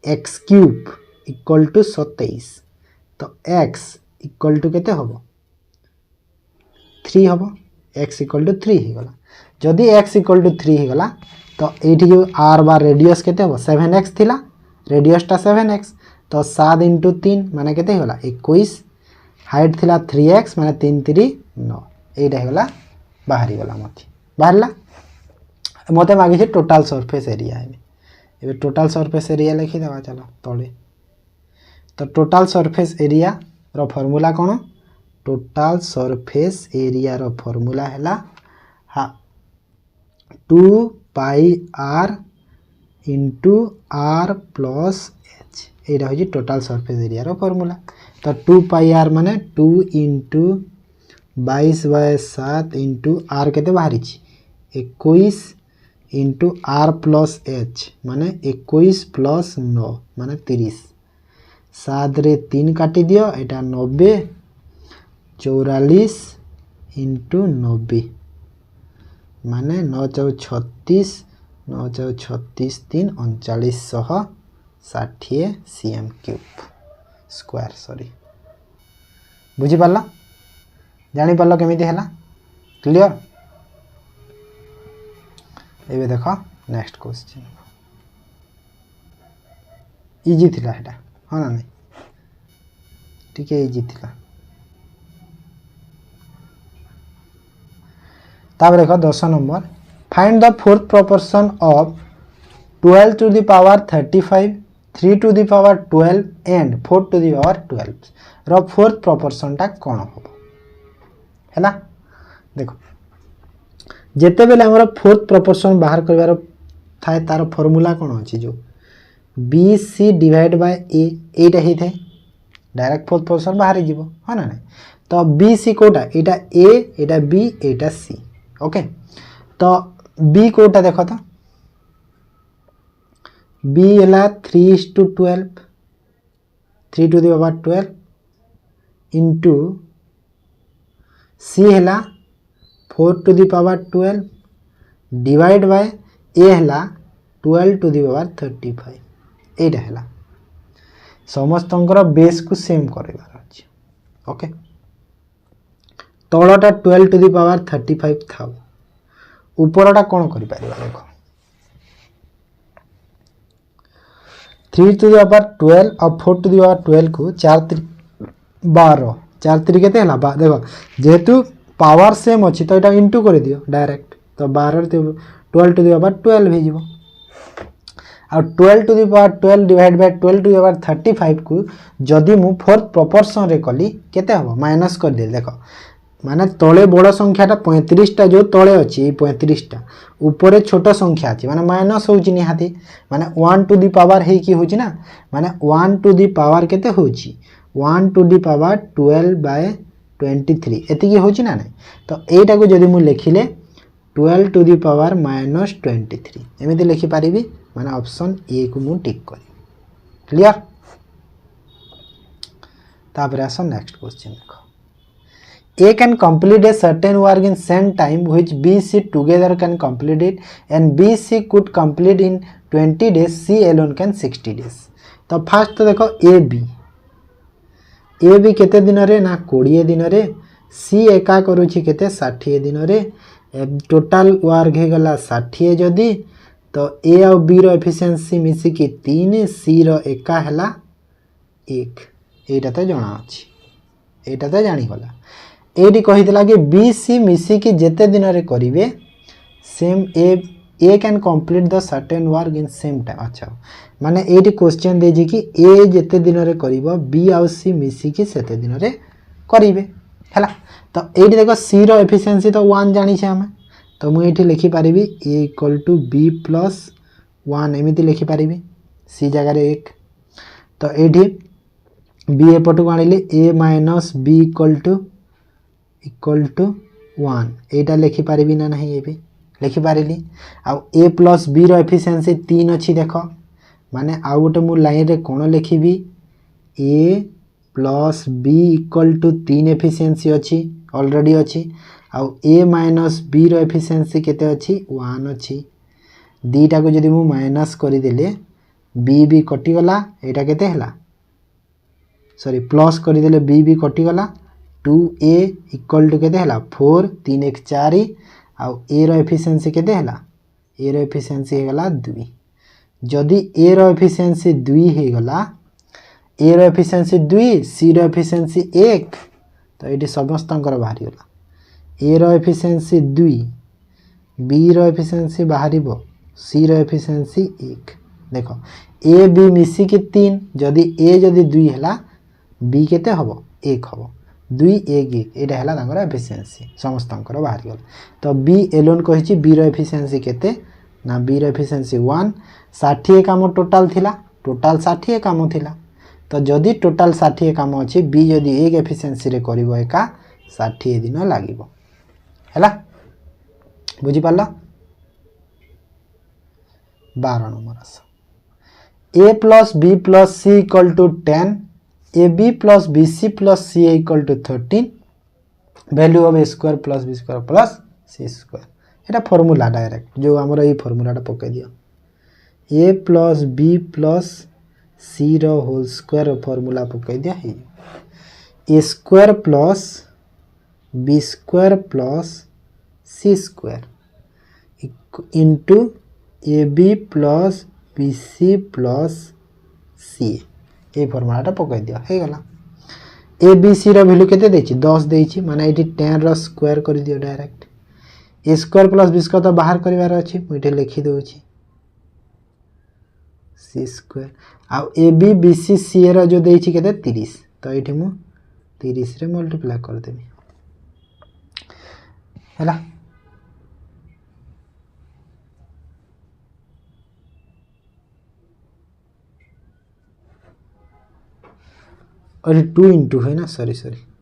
x³ इक्वल टू 27 तो x इक्वल टू केते होबो 3 होबो x इक्वल टू 3 ही गला जदी x इक्वल टू 3 ही गला तो एठी जो r बार रेडियस केते होबो 7x थिला रेडियस टा 7x तो 7 * 3 माने केते होला 21 हाइट थिला 3x माने 3 3 9 एटा होला बाहरी गला मथि बाहरला मते मागे छै टोटल सरफेस एरिया एबे टोटल सरफेस एरिया लिखि देबा चलो तळे तो टोटल सरफेस एरिया रो फार्मूला कोन टोटल सरफेस एरिया रो फार्मूला हैला 2 पाई r * r + h एटा हो जी टोटल सरफेस एरिया रो फार्मूला। तो 2 पाई r माने 2 * 22/7 * r केते बाहरी छी 21 * r + h माने 21 + 9 माने 30 7 रे 3 काटी दियो एटा 90 44 * 90 माने 9 * 36 9 * 36 3 3960 cm³ स्क्वायर सॉरी बुझी पाला जानी पालो केमिति हैला क्लियर। एबे देखो नेक्स्ट क्वेश्चन इजी थिला हेटा हां ना नहीं ठीक है इजी थिला तब देखो 10 number find the fourth proportion of 12 to the power 35 3 to the power 12 and 4 to the power 12 रो फोर्थ प्रोपोर्शन टा कोन होबो हैला देखो जेते बेले हमर फोर्थ प्रोपोर्शन बाहर करबार थाए तार फार्मूला कोन अछि जो BC डिवाइड बाय A एटा ही थे डायरेक्ट फोर्थ प्रोपोर्शन बाहर जीवो ह ना नहीं तो BC Kota Etah A Etah B Etah C okay तो B कोटा देखो तो B हला 3:12 3 to the power 12 into C हला 4 to the power 12 divide by A हला 12 to the power 35 एटा हला समस्तंकर बेस को सेम करेबार अछि ओके तळटा 12 to the power 35 थाउ ऊपरटा कोन करि पारिबा देखो 3 to the power 12 और 4 to the power 12 को 4 3 12 4 3 केते हला देखो जेहेतु पावर सेम अछि तो एटा इनटू कर दियो डायरेक्ट तो 12 12 to the power 12 हे जिवो और 12 to the power 12 divide by 12 to the power 35 को जदी मु फोर्थ प्रोपोर्शन रे कली केते हबो माइनस कर दे देखो माने तळे बड़ संख्याटा 35 टा जो तळे अछि 35 टा ऊपर छोट संख्या अछि माने माइनस होउची निहाती माने 1 टू द पावर हे की होउची ना माने 1 टू द पावर केते होउची 1 टू द पावर 12 बाय 23 एति की होउची ना नहीं तो एटा को जदी मु लिखिले 12 टू दी पावर -23 एमती लिखिपारि माने ऑप्शन ए को मु टिक करी। क्लियर। तापर आस नेक्स्ट क्वेश्चन देखो A can complete a certain work in same time which B, C together can complete it and B, C could complete in 20 days, C alone can 60 days। तो फर्स्ट तो देखो ए बी केते दिन रे ना 20 दिन रे, सी एका करूछि केते 60 दिन रे, टोटल वर्क हे गला 60 जदी तो ए और बी रो एफिशिएंसी मिसी कि 3, सी रो एका हला 1। एटा तो जणा अछि, एटा तो जानि गला। एटी कहितला कि बी सी मिसी कि जेते दिन रे करिवे same A can complete the certain work in same time. अच्छा माने एटी क्वेश्चन देजी कि ए जेते दिन रे करिवो बी आ सी मिसी कि सेते दिन रे करिवे हला। तो एटी देखो सी रो एफिशिएंसी तो 1 जानि छे हम, तो मु एटी लिखि पारिबी A equal to B plus 1 एमिति लिखि पारिबी सी जगह रे 1। तो एटी बी एपटू आनिले A minus B equal to 1 एटा लिखि पारिबी ना नहीं, ये भी लिखि पारिली। आ ए प्लस बी रो एफिशिएंसी 3 अछि देखो, माने आ गोटे मु लाइन रे कोन लिखिबी A plus B equal to 3 efficiency अछि ऑलरेडी अछि। आ ए माइनस बी रो एफिशिएंसी केते अछि 1 अछि। दीटा को जदि मु माइनस करि देले बी भी कटि गला, एटा केते हला सॉरी प्लस करि देले बी भी कटि गला 2a इक्वल टू केते हला 4 3 1 4 आ ए रो एफिशिएंसी केते हला ए रो एफिशिएंसी हे गला 2। जदि ए रो एफिशिएंसी 2 हे गला, ए रो एफिशिएंसी 2 सी रो एफिशिएंसी 1 तो एटी समस्तंकर बाहरी गला। ए रो एफिशिएंसी 2 बी रो एफिशिएंसी बाहरीबो सी रो एफिशिएंसी 1। देखो ए बी मिसी कि 3 जदि ए जदि 2 हला बी केते हबो 1 हबो 2 1 1 एटा हला तांकर एफिशिएंसी समस्तंकर बाहरी गला। तो बी एलोन कहिछि बी रो एफिशिएंसी केते ना बी रो एफिशिएंसी 1। 60 काम टोटल थिला, टोटल 60 काम थिला। तो जदि टोटल 60 काम अछि बी जदि 1 एफिशिएंसी रे करिवो एका 60 दिन लागिवो हला। बुझि पाला। 12 नंबर आस a plus b plus c equal to 10 a b plus b c plus c equal to 13 value of a square plus b square plus c square. एटा फार्मूला डायरेक्ट जो हमर ई फार्मूलाटा पके दियो a plus b plus c रो होल स्क्वायर फार्मूला पके दिया है a square plus b square plus c square into a b plus b c plus सी ए फॉर्मूलाटा पकाई दिया हे गला। A B C row value केते देछि 10 देछि, माने एटी 10 रो स्क्वायर कर दियो direct. A square plus b square तो बाहर करिवार अछि, मुइटे लिखि दोछि सी स्क्वायर। आ a b b c c रो जो देछि केते 30, तो एठी मु 30 रे मल्टीप्लाई कर देबी हैला। अरे 2 इंटू है ना, सॉरी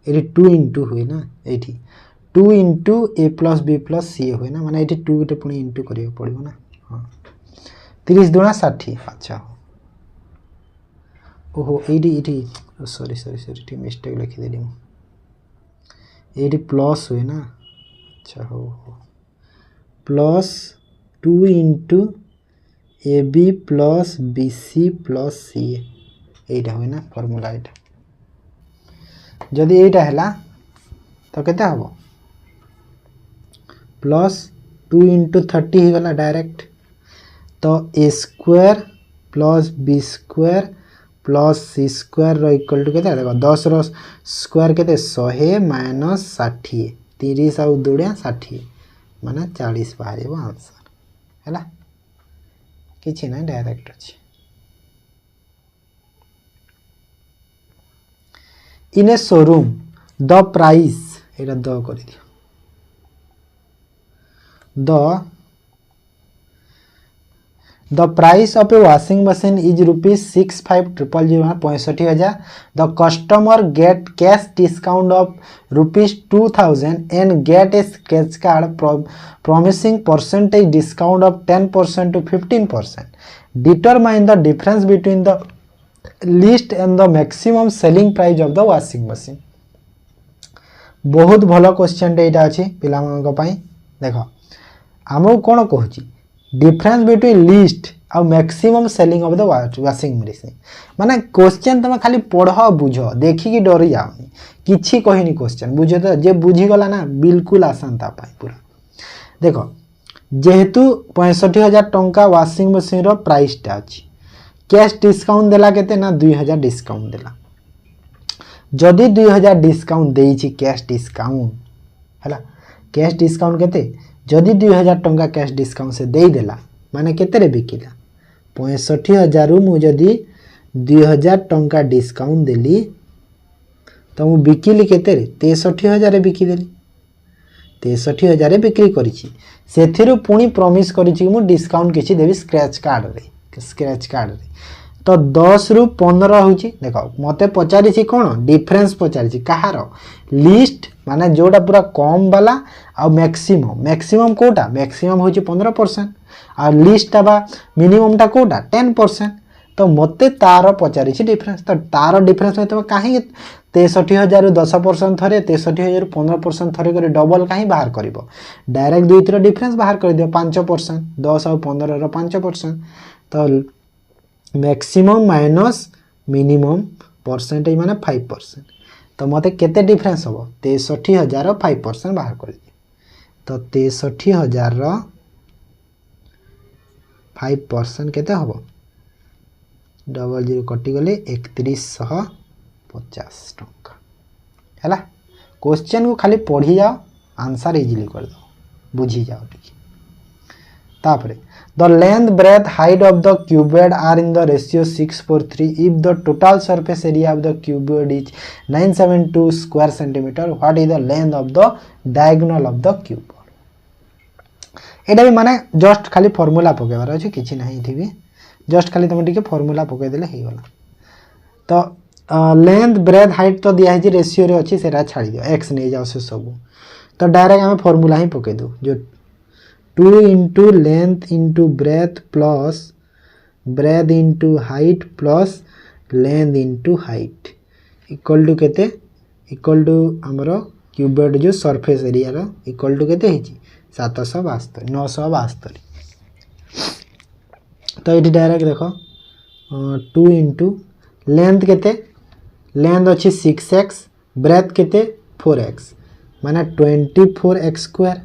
ये 2 इंटू हुए ना, ये 2 इंटू ए प्लस बी प्लस सी हुए ना, माने ये 2 गोटे पुणी इंटू करियो पड़िबो ना। हाँ 30 दूना 60। अच्छा ओहो ये सॉरी ठीक मिस्टेक लिखी देली मु, ये प्लस हुए ना। अच्छा हो plus 2 into a b plus b c plus c एटा हुए ना फॉर्मूला। एटा जदि एटा हैला तो केते हबो प्लस 2 इंटू 30 ही गला डायरेक्ट। तो a square plus b square plus c square रो इक्वल टू केते देखो 10 रो स्क्वायर केते 100 माइनस 60 30 आउ 2 60 माने 40 बाहरिबो आंसर हैला। किछि ना डायरेक्ट अछि। In a showroom the price Etah the कर दियो the the price of A washing machine is ₹65,000 65,000. The customer gate cash discount of ₹2,000 and gate A scratch card promising percentage discount of 10% to 15%. Determine the difference between the list and the maximum selling price of the washing machine. बहुत भल क्वेश्चन एटा अच्छी पिला देख आमको कौन कहूँ डिफरेंस बिटवीन लिस्ट आ maximum selling of the washing machine माने क्वेश्चन तुम खाली पढ़ बुझ देखिकी डरी जाओनी किछि कहनी क्वेश्चन बुझ तो जे बुझीगला ना बिल्कुल आसान तापाई पूरा देख जेहेतु 65,000 टंका वाशिंग मशीन रो प्राइस टा अछि कैश डिस्काउंट देला केते ना 2,000 डिस्काउंट देला जदि 2,000 डिस्काउंट देइछि कैश डिस्काउंट हैला कैश डिस्काउंट केते जदि 2,000 टंका कैश डिस्काउंट से देई देला माने केते रे बिकिला 65,000 रु मु जदि 2,000 टंका डिस्काउंट देली तो मु बिकिली केते रे 63,000 रे बिकी देली 63,000 रे बिक्री करिछि सेथिरु पुनी प्रॉमिस करिछि मु डिस्काउंट किछि देबी स्क्रैच कार्ड रे तो 10 रु 15 होची देखो मते पचारिछि कोन डिफरेंस पचारिछि कहार लिस्ट माने जोडा पूरा कम वाला आ मैक्सिमम कोटा मैक्सिमम होची 15% आ लिस्ट बा मिनिमम टा कोटा 10% तो मते तार पचारिछि डिफरेंस तो तार डिफरेंस में तुम काहे 63,000 रु 10% थरे 63,000 रु 15% थरे करे डबल काहे बाहर करिवो डायरेक्ट दुई तिर डिफरेंस बाहर कर दियो 5% 10 और 15 रो 5% तो मैक्सिमम माइनस मिनिमम परसेंटेज माने 5% तो मते केते डिफरेंस हो 63,000 5% बाहर कर दिए तो 63,000 5% केते हो 00 कटि गले 3150 टंका हैला क्वेश्चन को खाली पढ़ी जाओ आंसर इजीली कर दो बुझी जाओ ठीक तापरे the length breadth height of the cuboid are in the ratio 6:3 if the total surface area of the cuboid is 972 square centimeter what is the length of the diagonal of the cuboid एटा भी माने जस्ट खाली फार्मूला पकेबार अछि किछि नाही थिबी जस्ट खाली तुम टिके फार्मूला पके देले हे गला तो लेंथ ब्रेथ हाइट तो दिया है रेशियो रे अछि सेरा छाडी दियो x नै जाओ से सब तो डायरेक्ट हम फार्मूला ही पके दो जो 2 into length into breadth plus breadth into height plus length into height equal to केते equal to हमरो क्यूबॉइड जो सरफेस एरिया रो equal to केते हिची 772 972 तो ये डायरेक्ट देखो 2 into length केते length अछि 6x breadth केते 4x माने 24x स्क्वायर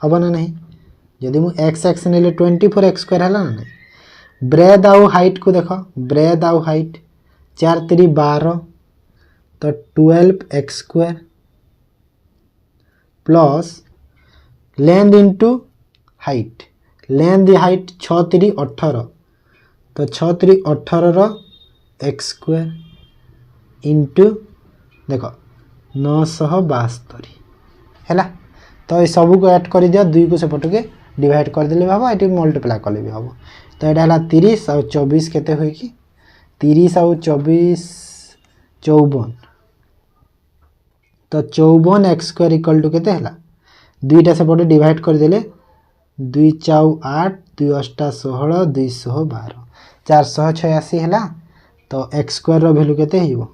हबो ना नहीं यदि मु x x नेले 24x स्क्वायर हला ना ब्रेथ आउ हाइट को देखो ब्रेथ आउ हाइट 4 3 12 तो 12x square plus length into height length height 6 3 18 तो 6 3 18 रो x स्क्वायर इनटू देखो 972 हैला तो ये सब को ऐड कर दिया 2 को सेपट के डिवाइड कर देले बाबा एटी मल्टीप्लाई करले भी हम तो एटा हला 30 और 24 केते होई कि 30 और 24 54 तो 54x स्क्वायर इक्वल टू केते हला दुईटा सेपटे डिवाइड कर देले 2 4 8 2 8 16 212 486 हला तो x स्क्वायर रो वैल्यू केते हिबो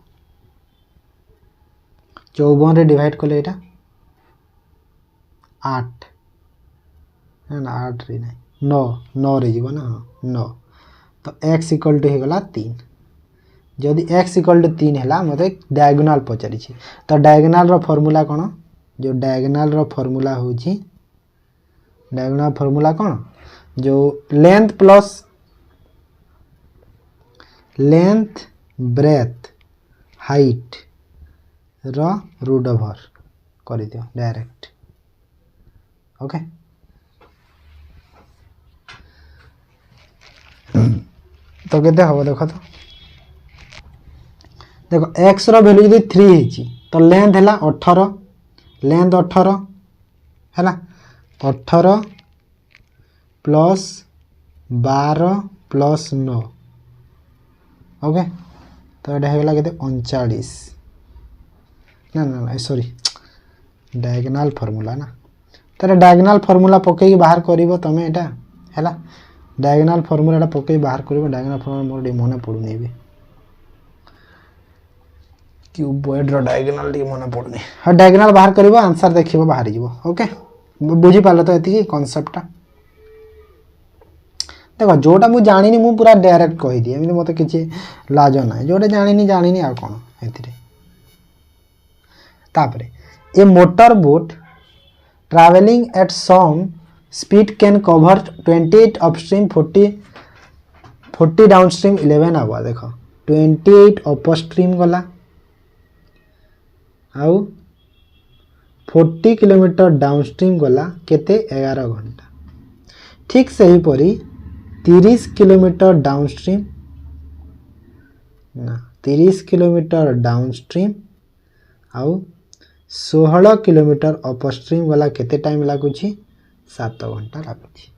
54 रे डिवाइड करले एटा 8 ना 8 रे नहीं 9 9 रे जीवो ना 9 तो x इक्वल टू हेगला 3 जदि x इक्वल टू 3 हैला मते डायगोनल पचारि छी तो डायगोनल रो फार्मूला कोन जो डायगोनल रो फार्मूला हो छी डायगोनल फार्मूला कोन जो length plus length breadth height रो रूट ओवर कर दियो डायरेक्ट ओके तो केते हबो देखो तो देखो x रो वैल्यू यदि 3 हिची तो लेंथ हैला 18 लेंथ 18 हैला 18 प्लस 12 प्लस 9 ओके तो ये होगा के 39 ना ना ना सॉरी डायगोनाल फॉर्मूला ना तो डायगोनाल फॉर्मूला पकई बाहर करिवो तमे एटा हैला डायगोनाल फॉर्मूला पकई बाहर करिवो डायगोनाल फॉर्मूला मोर मन पड़ुनी भी क्यूबॉइड रो डायगोनाल मन पड़ुनी हाँ डायगोनाल बाहर करिवो आंसर देखिवो बाहर जीवो ओके बुझी पाल तो एति कांसेप्टटा देखो जोटा मु जानिनी मु पूरा डायरेक्ट कहि दिए एमि मते किछि लाज ना जोटा जानिनी आ कोन एतिरे तापरे a motor boat traveling at some speed can cover 28 upstream 40 downstream 11 आवा देखो 28 upstream गला आउ 40 किलोमीटर डाउनस्ट्रीम गला केते 11 घंटा ठीक सही परी 30 किलोमीटर डाउनस्ट्रीम ना 30 किलोमीटर डाउनस्ट्रीम आउ 16 किलोमीटर अपस्ट्रीम वाला केते टाइम लागुची 7 घंटा लागुची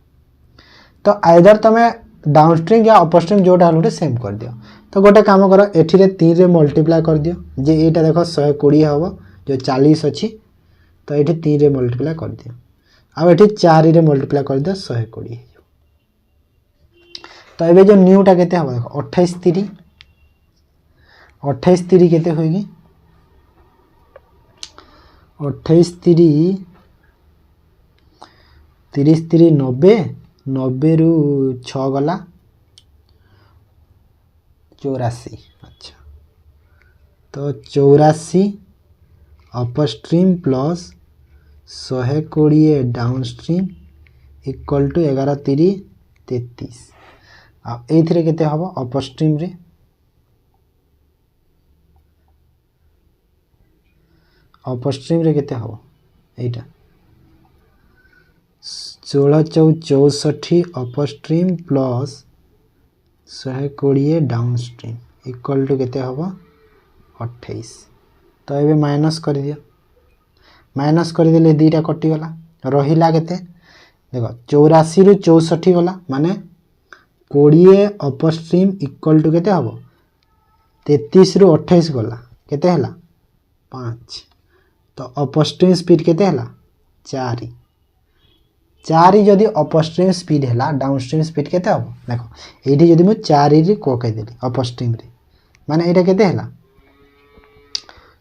तो आइदर तमे डाउनस्ट्रीम या अपस्ट्रीम जोटा हलुटे सेम कर दियो तो गोटे काम करो एठी रे 3 रे मल्टीप्लाई कर दियो जे एटा देखो 120 हबो जो 40 अछि तो एठी 3 रे मल्टीप्लाई कर दियो आ एठी 4 रे मल्टीप्लाई कर दियो 120 तो एबे जो न्यू टा केते हबो देखो 28 3 केते होइगी 28 30 90 90 रु 6 गला 84 अच्छा तो 84 upstream plus 120 downstream equal to 11 3 33 आ एथिरे केते हबो अपस्ट्रीम रे अपस्ट्रीम रे केते हबो एटा 16 64 upstream plus 120 downstream equal to केते हबो 28 तो एबे माइनस कर दियो माइनस कर देले दीटा कटि गला रहिला केते देखो 84 रु 64 गला माने 20 अपस्ट्रीम इक्वल टू केते हबो 33 रु 28 गला केते हला 5 तो अपस्ट्रीम स्पीड केते हला 4 जदि अपस्ट्रीम स्पीड हला डाउनस्ट्रीम स्पीड केते हबो देखो एठी जदि मु 4 रे को कहि देली अपस्ट्रीम रे माने एटा केते हला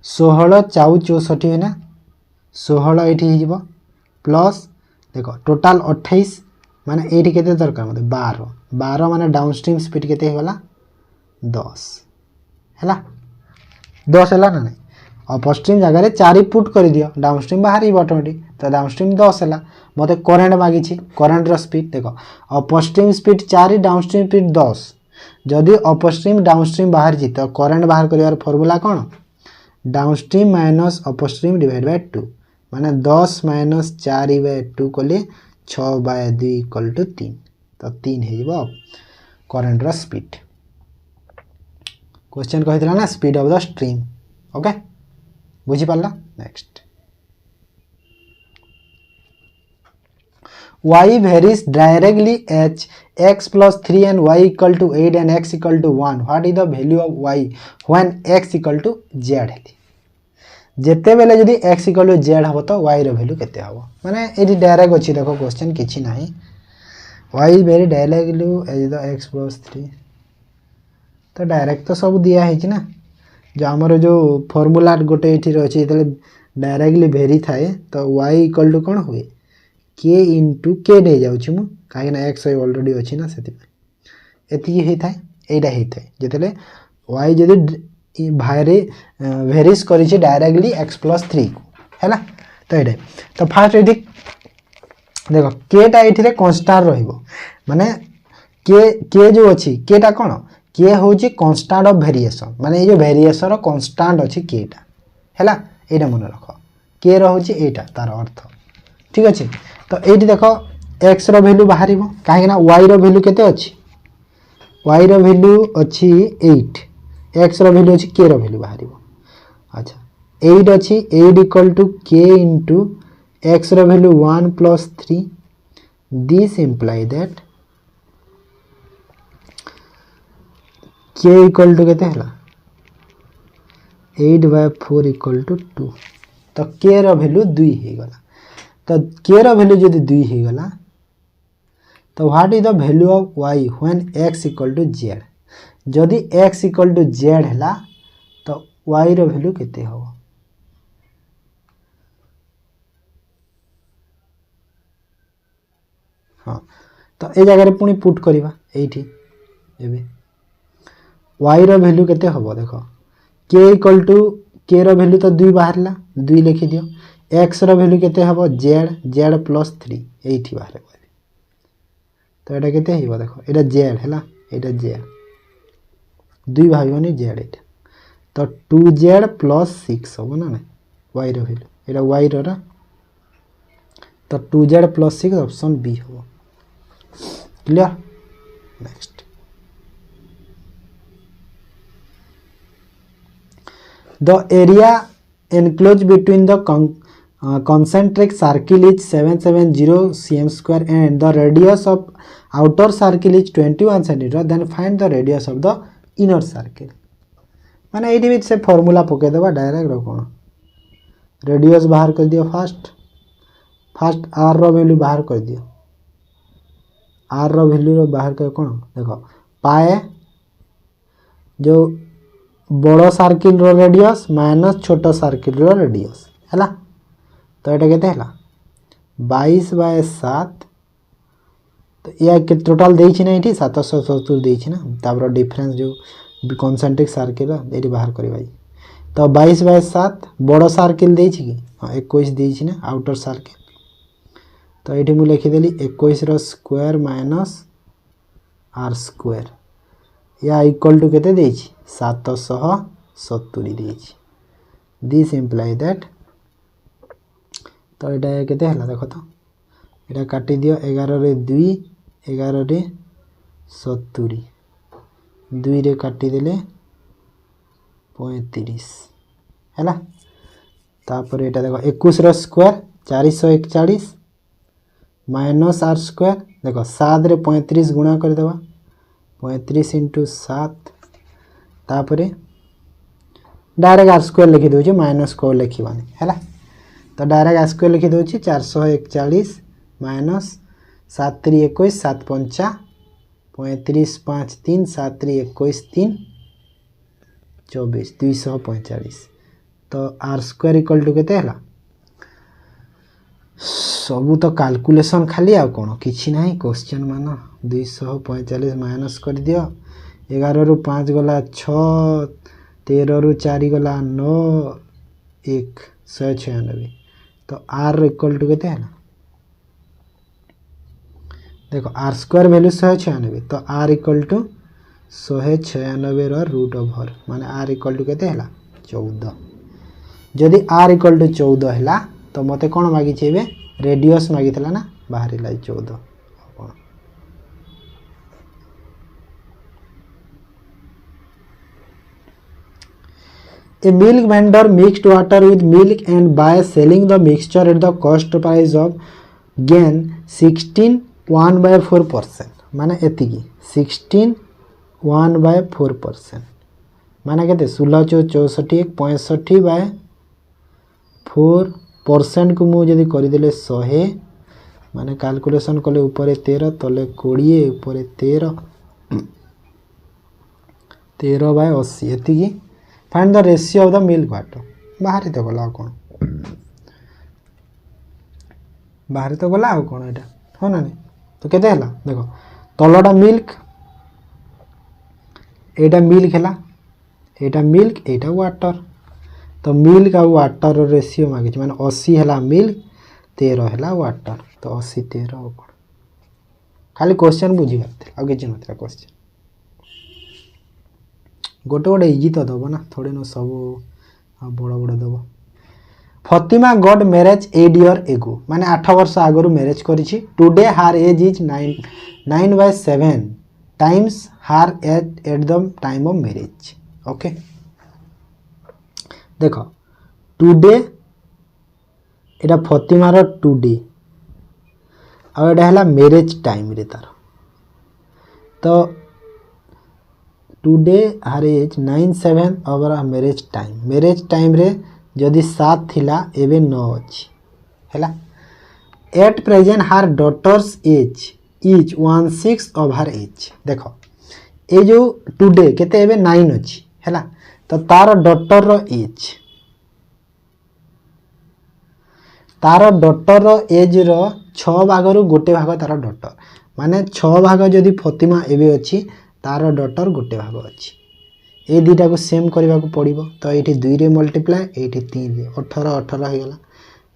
16 64 है ना 16 एठी ही जीवो प्लस देखो टोटल 28 माने एठी केते दरकार मते 12 माने डाउनस्ट्रीम स्पीड केते होला 10 हला 10 हला ना अपस्ट्रीम जगह 4 पुट कर दियो डाउनस्ट्रीम बाहर ही ऑटोमेटिक तो डाउनस्ट्रीम 10 है मते करंट मागी छी करंट रो स्पीड देखो अपस्ट्रीम स्पीड 4 डाउनस्ट्रीम स्पीड 10 जदि अपस्ट्रीम डाउनस्ट्रीम बाहर जी तो करंट बाहर करिवार फार्मूला कोन downstream minus upstream divide by 2 माने 10 माइनस 4 बाय 2 कोले 6 बाय 2 इक्वल टू 3 तो 3 हे जीवो करंट रो स्पीड क्वेश्चन कहितला ना speed of the stream okay बुझी पाला next y varies directly h x plus 3 and y equal to 8 and x equal to 1 what is the value of y when x equal to z हेली जेते बेले जदी x equal to z हबो तो y रो वैल्यू केते हबो माने एडी डायरेक्ट अछि देखो क्वेश्चन किछि नाही y varies directly as the x plus 3 तो डायरेक्ट तो सब दिया है ना जो हमर जो फार्मूला गोटे एठी रहछि तले डायरेक्टली वेरी थाए तो y इक्वल टू कोन हुए k into k दे जाउ छु मु काहे ना x ऑलरेडी अछि ना सेति एति हे थाए एडा हे थाए जेतले y जदी भाइरे वेरीज करि छि डायरेक्टली x plus 3 हैला तो एडे तो फर्स्ट एठी देखो k टा एठी रे कांस्टेंट रहिबो माने k जो अछि k टा कोन के होची कांस्टेंट ऑफ वेरिएशन माने ये जो वेरिएशन रो कांस्टेंट अछि केटा हैला एटा मन रखो के रहउची एटा तार अर्थ ठीक अछि तो एटी देखो x रो वैल्यू बाहरिबो काहे ना y रो वैल्यू केते अछि y रो वैल्यू अछि 8 x रो वैल्यू अछि k रो वैल्यू बाहरिबो अच्छा 8 अछि 8 equal to k into x रो value 1 plus 3 this imply that k equal to केते हला 8/4 इक्वल टू 2 तो के रो वैल्यू 2 हे गला तो के रो वैल्यू जदि 2 हे गला तो what is the value of y when x equal to z जदि x इक्वल टू z हला तो y रो वैल्यू केते हो हाँ तो ए जगह रे पुनी पुट करिबा एठी एबे y रो वैल्यू केते होबो देखो k इक्वल टू k रो वैल्यू तो 2 बाहरला 2 लिखि दियो x रो वैल्यू केते होबो z प्लस 3 एठी बाहर तो एटा केते हिबो देखो एटा z हैला एटा z 2 भाइयोनी z एटा तो 2z प्लस 6 होबो ना y रो वैल्यू एटा y रो रा तो 2z प्लस 6 ऑप्शन बी होबो clear next the area enclosed between the concentric circle is 770 cm square and the radius of outer circle is 21 cm then find the radius of the inner circle माने एठी भी से फार्मूला पके देबा डायरेक्ट रो कोन रेडियस बाहर कर दियो फर्स्ट r रो वैल्यू बाहर कर दियो r रो वैल्यू रो बाहर कर कोन देखो पाए जो बड़ो सर्किल रो रेडियस माइनस छोटो सर्किल रो रेडियस हैला तो एटा केते हैला 22/7 तो या के टोटल देई छी ना एठी 770 देई छी ना तापर डिफरेंस जो कॉन्सेंट्रिक सर्किल एठी बाहर करी भाई तो 22/7 बड़ो सर्किल देई छी कि हां 21 देई छी ना आउटर सर्किल तो एठी मु लिखि देली 21 रो स्क्वायर माइनस r स्क्वायर या इक्वल टू केते देई छी 770 देई छी दिस इंप्लाई दैट तो एटा केते हला देखो तो एटा काटी दियो 11 रे 2 11 रे 70 2 रे काटी देले 35 हैला तापर एटा देखो 21 रो स्क्वायर 441 माइनस r स्क्वायर देखो 7 रे 35 गुणा कर देबा 35 * 7 तापरे डायरेक्ट r स्क्वायर लिखि दोछि माइनस को लिखिबानी हैला तो डायरेक्ट r स्क्वायर लिखि दोछि 441 माइनस 7 * 21 7 × 5 35 5 3 7 * 21 3 24 245 तो r स्क्वायर इक्वल टू केते हला सबू तो कैलकुलेशन खाली आ कोन किछि नाही क्वेश्चन मानो 245 माइनस कर दियो 11 रु 5 गला 6 13 रु 4 गला 9 1 196 तो r इक्वल टू केते है देखो r स्क्वायर वैल्यू 196 तो r इक्वल टू 196 रो रूट ओवर माने r इक्वल टू केते हला 14 जदि r इक्वल टू 14 हला तो मते कोन मागी छेबे रेडियस मागी थला ना बाहर लाई 14 A milk vendor mixed water with milk and by selling the mixture at the cost price of gain 16 1/4% माने एतिकी 16 1/4% माने केते 16 64 65/4% को मु जदी करि देले 100 माने कैलकुलेशन कले ऊपर 13 तले 20 ऊपर 13 13/80 एतिकी find the ratio of the milk water बाहर तो गला कोन बाहर तो गला कोन एटा हो ना नहीं तो केते हला देखो तलडा मिल्क एटा मिल्क हला एटा मिल्क एटा वाटर तो मिल्क आ वाटर रो रेशियो मागे माने 80 हला मिल्क 13 हला वाटर तो 80 13 कोन खाली क्वेश्चन बुझी बात आ किछ नथरा क्वेश्चन गोटे गोटे इजी तो दबो ना थोड़े न सब बड़ बड़ दबो Fathima got marriage 8 year ago माने 8 वर्ष आगरु मैरिज करिछि today her age is 9/7 times her age at the time of marriage okay देखो टुडे एटा फतिमा रो टुडे आ एटा हला मैरिज टाइम रे तार तो today her age 9/7 our marriage time रे जदि 7 थिला एबे 9 अछि हैला। At present her daughter's age is 1/6 of her age. देखो ए जो टुडे केते एबे 9 अछि हैला, तो तार डॉटर रो एज, तार डॉटर रो एज रो 6 भागरु गोटे भाग तार डॉटर, माने 6 भाग जदि फतिमा एबे अछि तार डॉटर गोटे भाग अछि। ए दुटा को सेम करबा को पड़िबो, तो एठी 2 रे मल्टीप्लाई एठी 3 रे 18 18 हो गेला,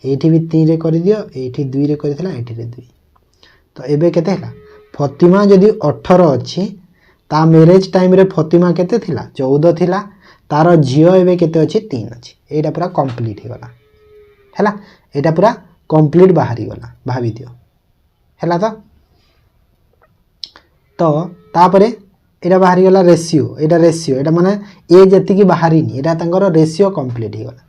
एठी भी 3 रे कर दियो, एठी 2 रे करथिला, एठी रे 2। तो एबे केते हला फतिमा जदि 18 अछि ता मैरेज टाइम रे फतिमा केते थिला 14 थिला, तार झियो एबे केते अछि 3 अछि। एटा पूरा कंप्लीट हे गला हैला, एटा पूरा कंप्लीट बाहरी गला भाबी दियो हैला। तो तापरे एटा बाहरी गला रेशियो, एटा माने ए जति की बाहरी नी, एटा तंगर रेशियो कंप्लीट हे गला।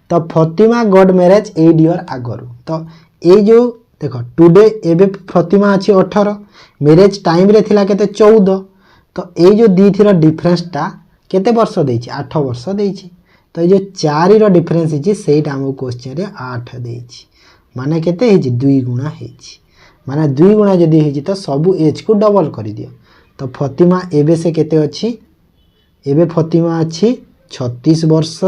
तो फतिमा गॉड मैरेज 8 ईयर आगरु, तो ए जो देखो टुडे एबे फतिमा अछि 18, मैरेज टाइम रे थिला केते 14, तो ए जो दी थिरा डिफरेंस टा केते वर्ष देछि 8 वर्ष देछि। तो ये जो 4 रो डिफरेंस हिची सेटा हमको क्वेश्चन रे 8 देछि, माने केते हिची 2 गुणा हिची, माने 2 गुणा जदी हिची तो सब एज को डबल कर दियो। तो फतिमा एबे से केते अछि, एबे फतिमा अछि 36 वर्ष,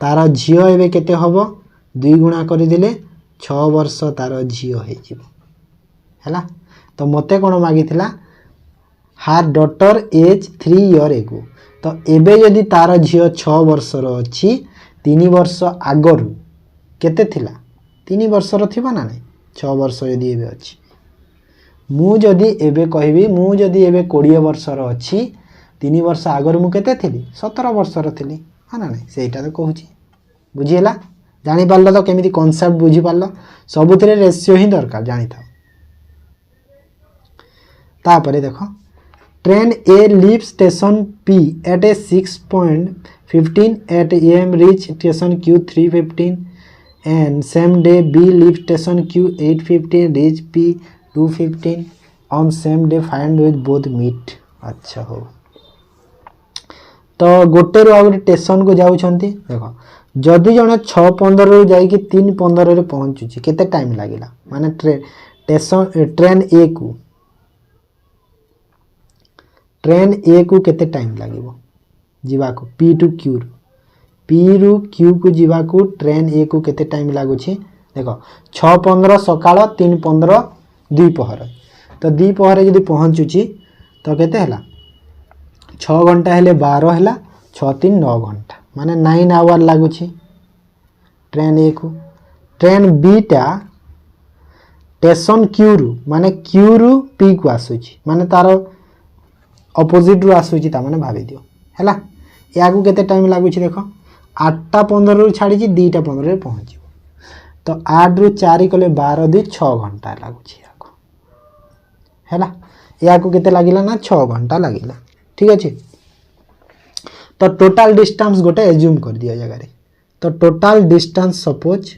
तार झियो एबे केते हबो 2 गुणा कर दिले 6 वर्ष तार झियो हे जिवो हैला। तो मते कोन मागिथिला हार डॉटर एज 3 ईयर एगो, तो एबे यदि तार झियो 6 वर्ष रो अछि 3 वर्ष आगरु केते थिला 3 वर्ष रो थिबा ना नै 6 वर्ष यदि एबे अछि, मु जदि एबे कहबी मु जदि एबे 20 वर्ष रो अछि 3 वर्ष आगरु मु केते थिली 17 वर्ष रो थिली हा ना नै, सेटा तो कहूची बुझिएला, जानि पारलो तो केमिति कांसेप्ट बुझी पारलो, सबुथिरे रेशियो ही दरकार जानि था। तापरे देखो train A leave station P at a 6:15 at AM reach station Q 3:15 and same day B leave station Q 8:15 reach P 2:15 on same day find with both meet। अच्छा हो, तो गोटे रो आगे स्टेशन को जाउछंती, देखो जदि जने 6:15 रो जाई कि 3:15 रे पहुंचुची केते टाइम लागिला, माने ट्रेन ए को केते टाइम लागिवो जीवा को P टू Q, P रु Q को जीवा को ट्रेन ए को केते टाइम लागुची, देखो 6:15 सकाळ 3:15 द्विपहर, तो द्विपहर जदि पहुंचुची तो केते हला 6 घंटा हेले 12 हला 6 3 9 घंटा, माने 9 आवर लागुची ट्रेन ए को। ट्रेन बी टा स्टेशन Q रु माने Q रु P को आसुची, माने तारो ऑपोजिट रु आसुची, ता माने भाबी दियो हैला। या को केते टाइम लागुची देखो 8:15 रु छाडी छी 2:15 रे पहुंचिबो, तो 8 रु 4 कले 12 2 6 घंटा लागुची या को हैला। या को केते लागिला ना 6 घंटा लागिला, ठीक अछि। तो टोटल डिस्टेंस गोटे एज्यूम कर दियो जगह रे, तो टोटल डिस्टेंस सपोज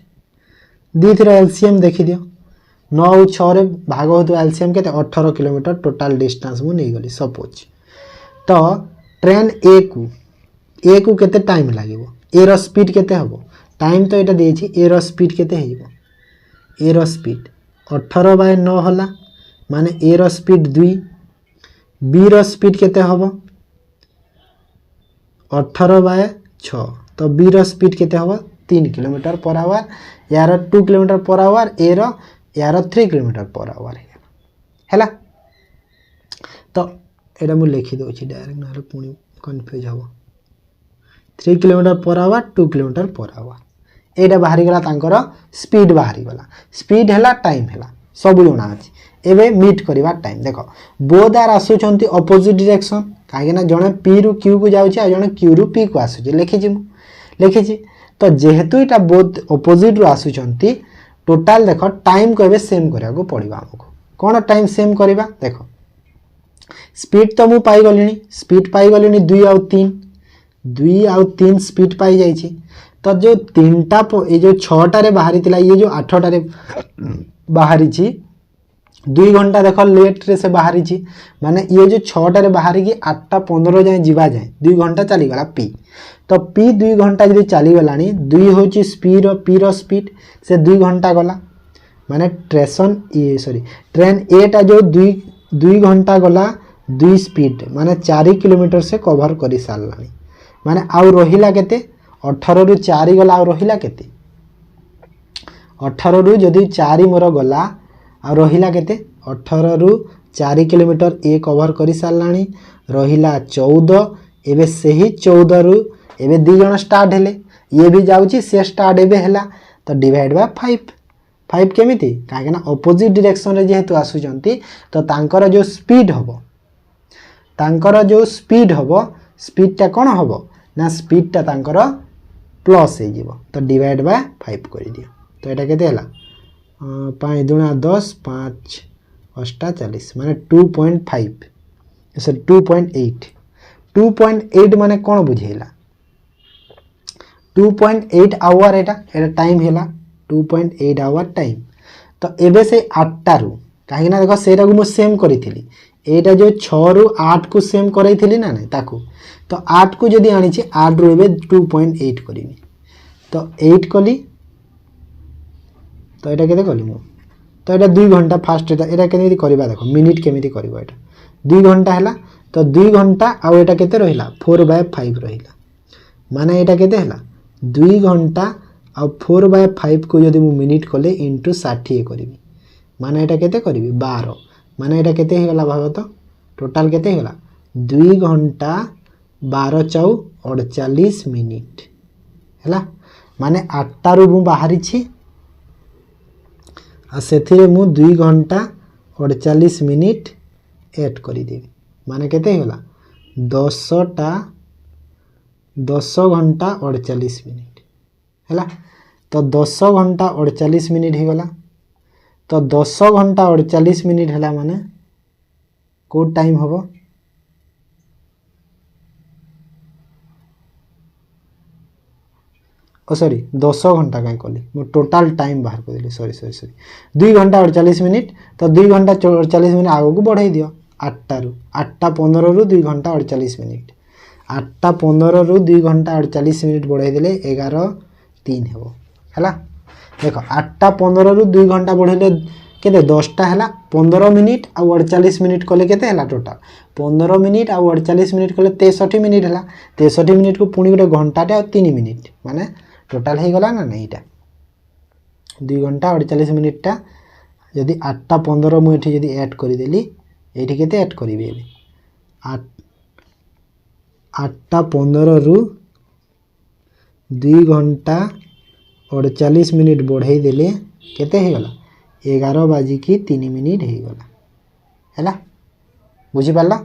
दी थरा एलसीएम देखि दियो 9 और 6 रे भाग होतो एलसीएम केते 18 किलोमीटर टोटल डिस्टेंस मु नै गली सपोज। तो ट्रेन ए को केते टाइम लागिवो, ए रो स्पीड केते हबो, टाइम तो एटा देछि, ए रो स्पीड केते हेइबो, ए रो स्पीड 18/9 होला, माने ए रो स्पीड 2, बी रो स्पीड केते हबो 18/6, तो बी रो स्पीड केते हबो 3 किलोमीटर पर आवर, यार 2 किलोमीटर पर आवर, ए रो यार 3 किलोमीटर पर आवर हैला। तो एटा मु लिखि दउ छी डायरेक्ट, नहले पुनी कंफ्यूज हबो 3 kilometre per hour 2 kilometre per hour, एटा बाहरी गला तांकर स्पीड बाहरी गला, स्पीड हैला टाइम हैला सब जणा अछि। एबे मीट करिवा टाइम, देखो बोथ आर आसुचंती ऑपोजिट डायरेक्शन, काहे ना जणे P रु Q को जाउची आ जणे Q रु P को आसुची, लिखिची। तो जेहेतु एटा बोथ ऑपोजिट रु आसुचंती टोटल देखो टाइम को एबे सेम करिया को पड़िबा हमको, कोन टाइम सेम करिबा, देखो स्पीड तो मु पाई गलिनी, स्पीड पाई गलिनी 2 और 3 स्पीड पाई जाइछि। तो जो 3टा ये जो 6टा रे बाहरी थिला, ये जो 8टा रे बाहरी छी 2 घंटा देख लेट रे से बाहरी माने ये जो 6टारे बाहरी की 8:15 जाए जीवा जाए 2 घंटा चलीगला पी तो पी 2 घंटा जब चलीगला 2 हूँ स्पीड पी स्पीड से 2 घंटा गला माने ट्रेन एटा जो 2 घंटा गला 2 स्पीड माने 4 किलोमीटर से कवर कर सारा माने आउ रहिला केते 18 रु 4 गला आउ रहिला केते 18 रु जदि 4 मोर गला आ रहिला केते 18 रु 4 किलोमीटर ए कवर कर सारा रहिला 14 एबे सही 14 रु एबे 2 जण स्टार्ट हेले ये भी जाउची से स्टार्ट एबे हेला तो डिवाइड बाय 5 केमिति काहे ना ऑपोजिट डायरेक्शन रे जेहेतु आसुचंती तो तांकर जो स्पीड हबो स्पीड टा कोन हबो ना स्पीड टा तांकर प्लस हे जीवो तो डिवाइड बाय 5 कर दियो तो एटा केते हला 5 दूना 10 5 अष्टा 40 माने 2.5 सॉरी 2.8 माने कोन बुझेला 2.8 our Etah time Hella 2.8 our time तो एबे से 8 रु कहीं ना देखो सेटा को मु सेम करिथिली एटा जो 6 रु 8 को सेम करैथिली ना नै ताकू तो 8 को जदी आनी छी 8 रु एबे 2.8 करिवि तो 8 कली तो एटा केते कली मु तो एटा 2 घंटा फास्ट एटा केमिति करबा देखो मिनिट केमिति करबो एटा 2 घंटा हैला तो 2 घंटा आ एटा केते रहिला 4/5 रहिला माने एटा केते हैला 2 घंटा आ 4/5 को यदि मु मिनिट कले इनटू 60 करिवि माने एटा केते करिवि 12 माने एटा केते हे गला भाव तो टोटल केते हे गला 2 घंटा 12 चौ 48 मिनिट हैला माने 8 रु मु बाहरी छी आ सेथिरे मु 2 घंटा 48 मिनिट ऐड करि देबी माने केते हे गला 10 घंटा 48 मिनिट हैला तो 10 घंटा 48 मिनिट हो गला तो 10 घंटा 48 मिनिट हैला माने को टाइम हबो सॉरी 10 घंटा कहीं कली मु टोटल टाइम बाहर कर दिली सॉरी 2 घंटा 48 मिनिट तो 2 घंटा 48 मिनिट आगो को बढ़ाई दियो 8 रु 8:15 रु 2 घंटा 48 मिनिट 8:15 रु 2 घंटा 48 मिनिट बढ़ाई देले 11:03 हेबो हैला देखो 8:15 रु 2 घंटा बढ़ेले केते 10टा हैला 15 मिनिट आ 48 मिनिट कले केते हैला टोटल 15 मिनिट आ 48 मिनिट कले 63 मिनिट हैला 63 मिनिट को पुनी गोटे घंटाटे और 3 मिनिट माने टोटल हे गला ना एटा 2 घंटा 48 मिनिट टा यदि 8:15 मु एठी यदि ऐड करि देली एठी केते ऐड करिवे एबे 8:15 रु 2 घंटा 48 मिनिट बढ़ाई देले केते हे गला 11:03 मिनिट हे गला हैला बुझी पाला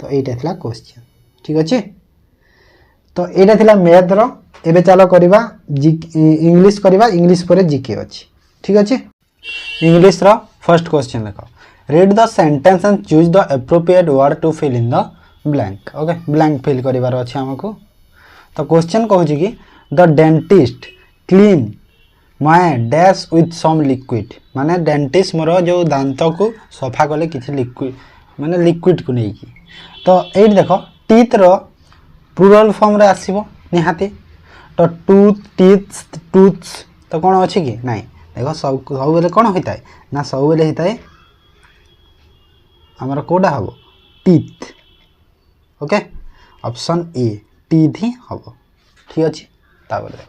तो एटा थला क्वेश्चन ठीक अछि तो एटा थला मैथ रो एबे चलो करिबा इंग्लिश करिबा इंग्लिश पर जीके अछि ठीक अछि इंग्लिश रो फर्स्ट क्वेश्चन देखो read the sentence and choose the appropriate word to fill in the blank okay blank fill करिवार अछि हमको तो क्वेश्चन कहू छी कि the dentist clean my dash with some liquid माने डेंटिस्ट मोर जो दांत को सफा कले किछि लिक्विड माने लिक्विड को नै की तो एट देखो टीथ रो प्लुरल फॉर्म रे आसीबो निहाती तो टूथ टीथ टूथ्स तो कोन अछि कि नाही देखो सब बेले कोन होइता है ना सब बेले होइता है हमरा कोडा हबो teeth okay option A teeth ही हबो ठीक अछि ता बोले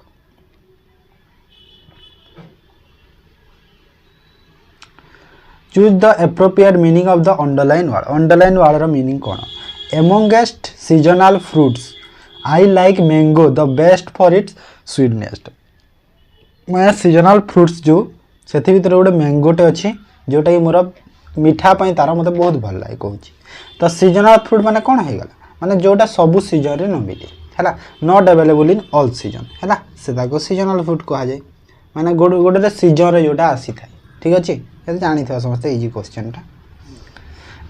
choose the appropriate meaning of the underline word रो मीनिंग कोन amongst seasonal fruits I like mango the best for its sweetness मैं सीजनल फ्रूट्स जो सेथि भीतर गोटे मैंगोटे अच्छी जोटा कि मोर मीठा पाई तार मते बहुत भल लागे कहूँ तो सीजनल फ्रूट माने कौन हो गला माने जोटा सबु सीजन रे न मिले हैला not available in all season हैला सेदा को सीजनल फ्रूट कहा जाए माने गोटे सीजन रे जोटा आसी थाए ठीक अछि ये जानि था समस्त इजी क्वेश्चन टा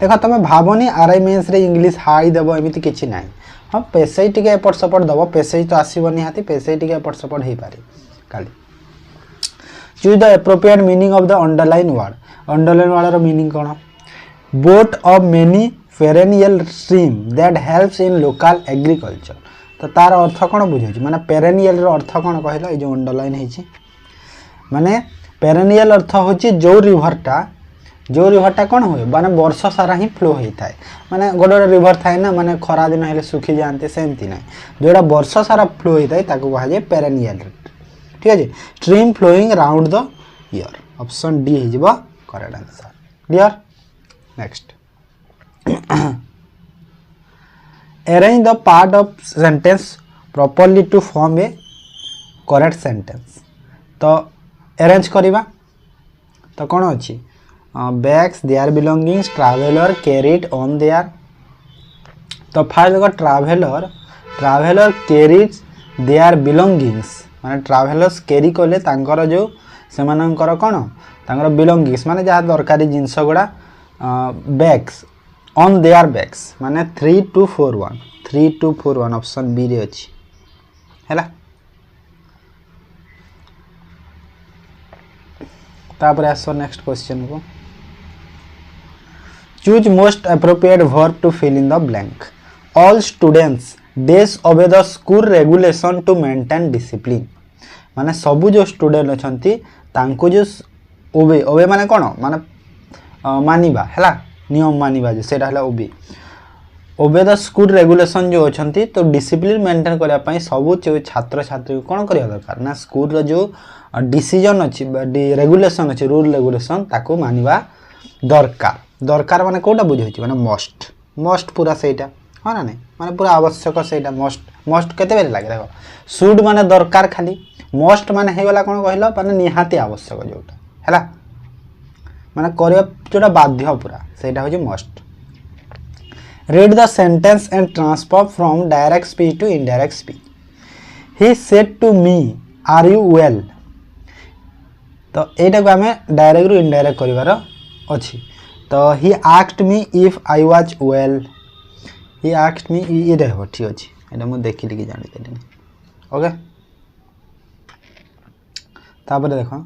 देखो तुम भावनी आरआई मेंस रे इंग्लिश हाई देबो एमिति किछि नाही हम पेसेई टिके एपट सपोर्ट दबो पेसेई तो आसीबो निहाती पेसेई टिके एपट सपोर्ट हे पारे काली choose the appropriate meaning of the underline word. Underline word रो मीनिंग कोन? Boast of many perennial stream that helps in local agriculture. तो तार अर्थ कौन बुझे माने पेरेनियल अर्थ कौन कहल ये जो अंडरलाइन है माने पेरेनियल अर्थ हूँ जो रिभरटा कौन हुए माने वर्ष सारा ही फ्लो होता है माने गोटे गोटे रिभर थाए ना माने खरा दिन हेले सुखी जाते सेमती ना जोड़ा वर्ष सारा फ्लो होता है ताको कहा जाए पेरेनियल। ठीक है stream flowing round the year option D हो correct answer. Clear next arrange the part of sentence properly to form a correct sentence। तो arrange करिबा तो कौन अच्छी bags their belongings traveler carried on their। तो फास्ट देखो traveler carries their belongings माने travelers carry कले तांकर जो सेमानंकर कौन तांकर belongings माने जहाँ दरकारी जिनस गुड़ा bags on their bags माने 3241 ऑप्शन बी रे अछि हैला। तापर आसो नेक्स्ट क्वेश्चन को choose most appropriate verb to fill in the blank. All students days obey the school regulation to maintain discipline माने सबु जो स्टूडेंट अछंती तांको जो ओबे माने कोन माने मानिबा हैला नियम मानिबा जो सेटा हला ओबे द स्कूल रेगुलेशन जो अछंती तो डिसिप्लिन मेंटेन करया पई सबु छात्र छात्री कोन करिया दरकार ना स्कूल रो जो डिसीजन अछि रेगुलेशन अछि रूल रेगुलेशन ताको मानिबा दरकार माने कोटा बुझै छि माने मस्ट पूरा सेटा हा ना नै माने पूरा आवश्यक सेटा मस्ट केते बेले लागे देखो शुड माने दरकार खाली मस्ट माने हे वाला कोन कहलो माने निहाती आवश्यक जोटा हैला माने करिया जोटा बाध्य पूरा सेटा हो जे must. Read the sentence and transfer from direct speech to indirect speech। He said to me, "Are you well?" तो एटा को हमें डायरेक्ट रु इनडायरेक्ट करिवार अछि। तो he asked me if I was well। he asked me ये रहबो ठीक अछि एटा मु देखिली कि जानि देनी ओके। तापर देखो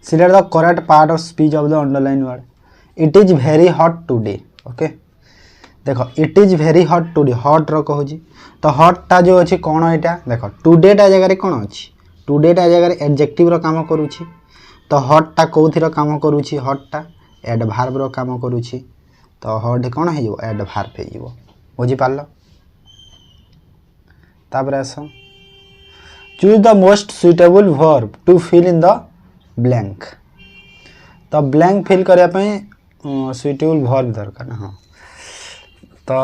select the correct part of speech of the underlined word। It is very hot today। Okay देखो it is very hot today hot रो कहू तो हॉट टा जो अच्छी कौन एटा देखो टुडे टा जगह कौन अच्छी टुडे टा जगह एडजेक्टिव रो काम करूची तो हॉट टा कोथि रो काम करूची हॉट टा एडवर्ब रो काम करूची तो हॉट कौन है जो एडवर्ब है जो बुझी पारलो। तापर आसो choose the most suitable verb to fill in the blank. तो ब्लैंक फिल करया पई सुइटेबल वर्ब दरकार हां तो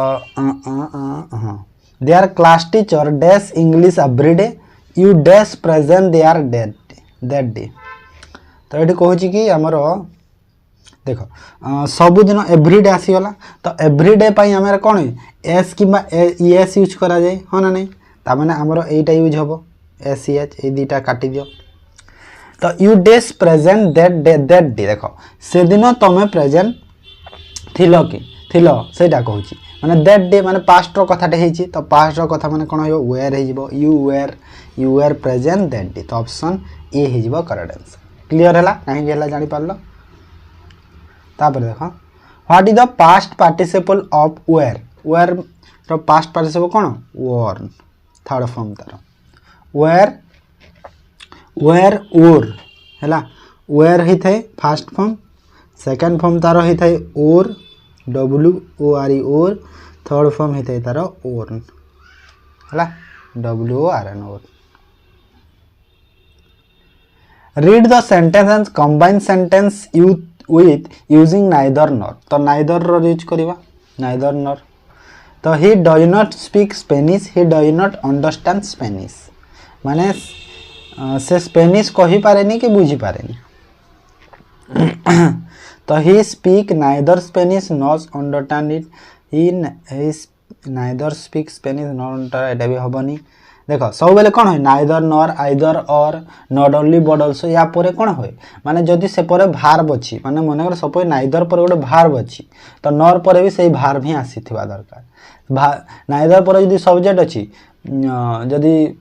हाँ their class teacher dash English every day you dash present there that day. तो ये कहूँ कि आमर देखो सबुदिन एवरीडे आसीगला तो एवरीडे आम कौन एस कि एस यूज करा जाए हाँ ना नहीं ताने आमर यहीटा यूज हम एस एच ये दुटा काटी दियो। तो you dash present that day देखो से दिन तुम प्रेजेंट थिलो कि थिलो सेटा कहूँ माने दैट डे माने पास्ट रो कथाटे हेछि तो पास्ट रो कथा माने कोन हो वेयर हेजिबो you were present that day तो ऑप्शन ए हेजिबो करेक्ट आंसर। क्लियर हैला काहे गेला जानि पारलो। तापर देखो what is the past participle of wear रो पास्ट पार्टिसिपल कोन वर्न थर्ड फॉर्म तार वेयर ओर हैला वेयर हि थे फर्स्ट फॉर्म सेकंड फॉर्म तार हि थे ओर WORE ओर थर्ड फॉर्म होता है तार ओर्न है WORN ओर। Read the sentence and combine sentence with using neither nor. तो नाइदर रो यूज करिवा नाइदर नॉर। तो he does not speak Spanish he does not understand Spanish माने से स्पेनिश कहि पारेनी कि बुझी पारेनी। तो he speak neither Spanish not understand it he neither speak Spanish not understand भी हेनी। देखो सब बेले कौन है नाइदर नॉर आइदर और नॉट ओनली बट ऑल्सो या परे कौन हुए माने जदि से परे भार्ब अच्छी माने मन सपोज नाइदर पर गोटे भार्ब अच्छी तो नॉर पर भी सही भार्ब ही आसीथिबा दरकार नाइदर पर जदि सब्जेक्ट अच्छी जदि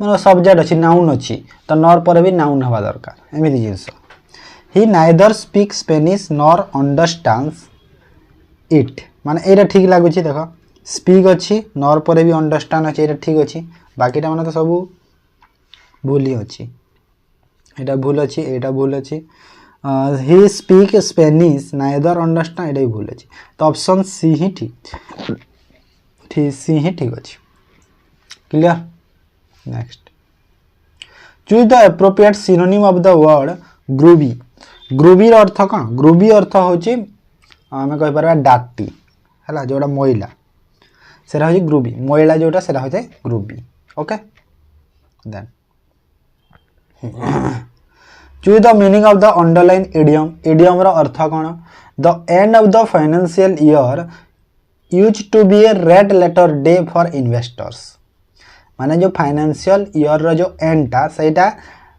मतलब सब्जेक्ट अच्छी नाउन अच्छी तो नर पर भी नाउन हवा दरकार एमती जिनस ही नाइदर स्पीक स्पेनिश नर अंडरस्टांड्स इट माने एटा ठीक लगुच देख स्पीक अच्छी नर पर भी अंडरस्टांड अच्छी एटा ठीक अच्छी बाकीटा मैंने तो सब भूल ही अच्छी एटा भूल अच्छी एटा भूल अच्छी ही स्पीक स्पेनिश नाइदर अंडरस्टांड एटा भी भूल अच्छी तो ऑप्शन सी ही ठीक सी ही ठीक अच्छी clear next choose the appropriate synonym of the word groovy groovy अर्थ कौन ग्रूवी अर्थ होची आम कह पार डाटी है जोटा मैला से ग्रूवी मैला जोटा से groovy okay then choose the meaning of the underline idiom idiom रो अर्थ कौन the end of the financial year use to be a red letter day for investors माने जो फाइनेंशियल ईयर रो जो एंडटा सेटा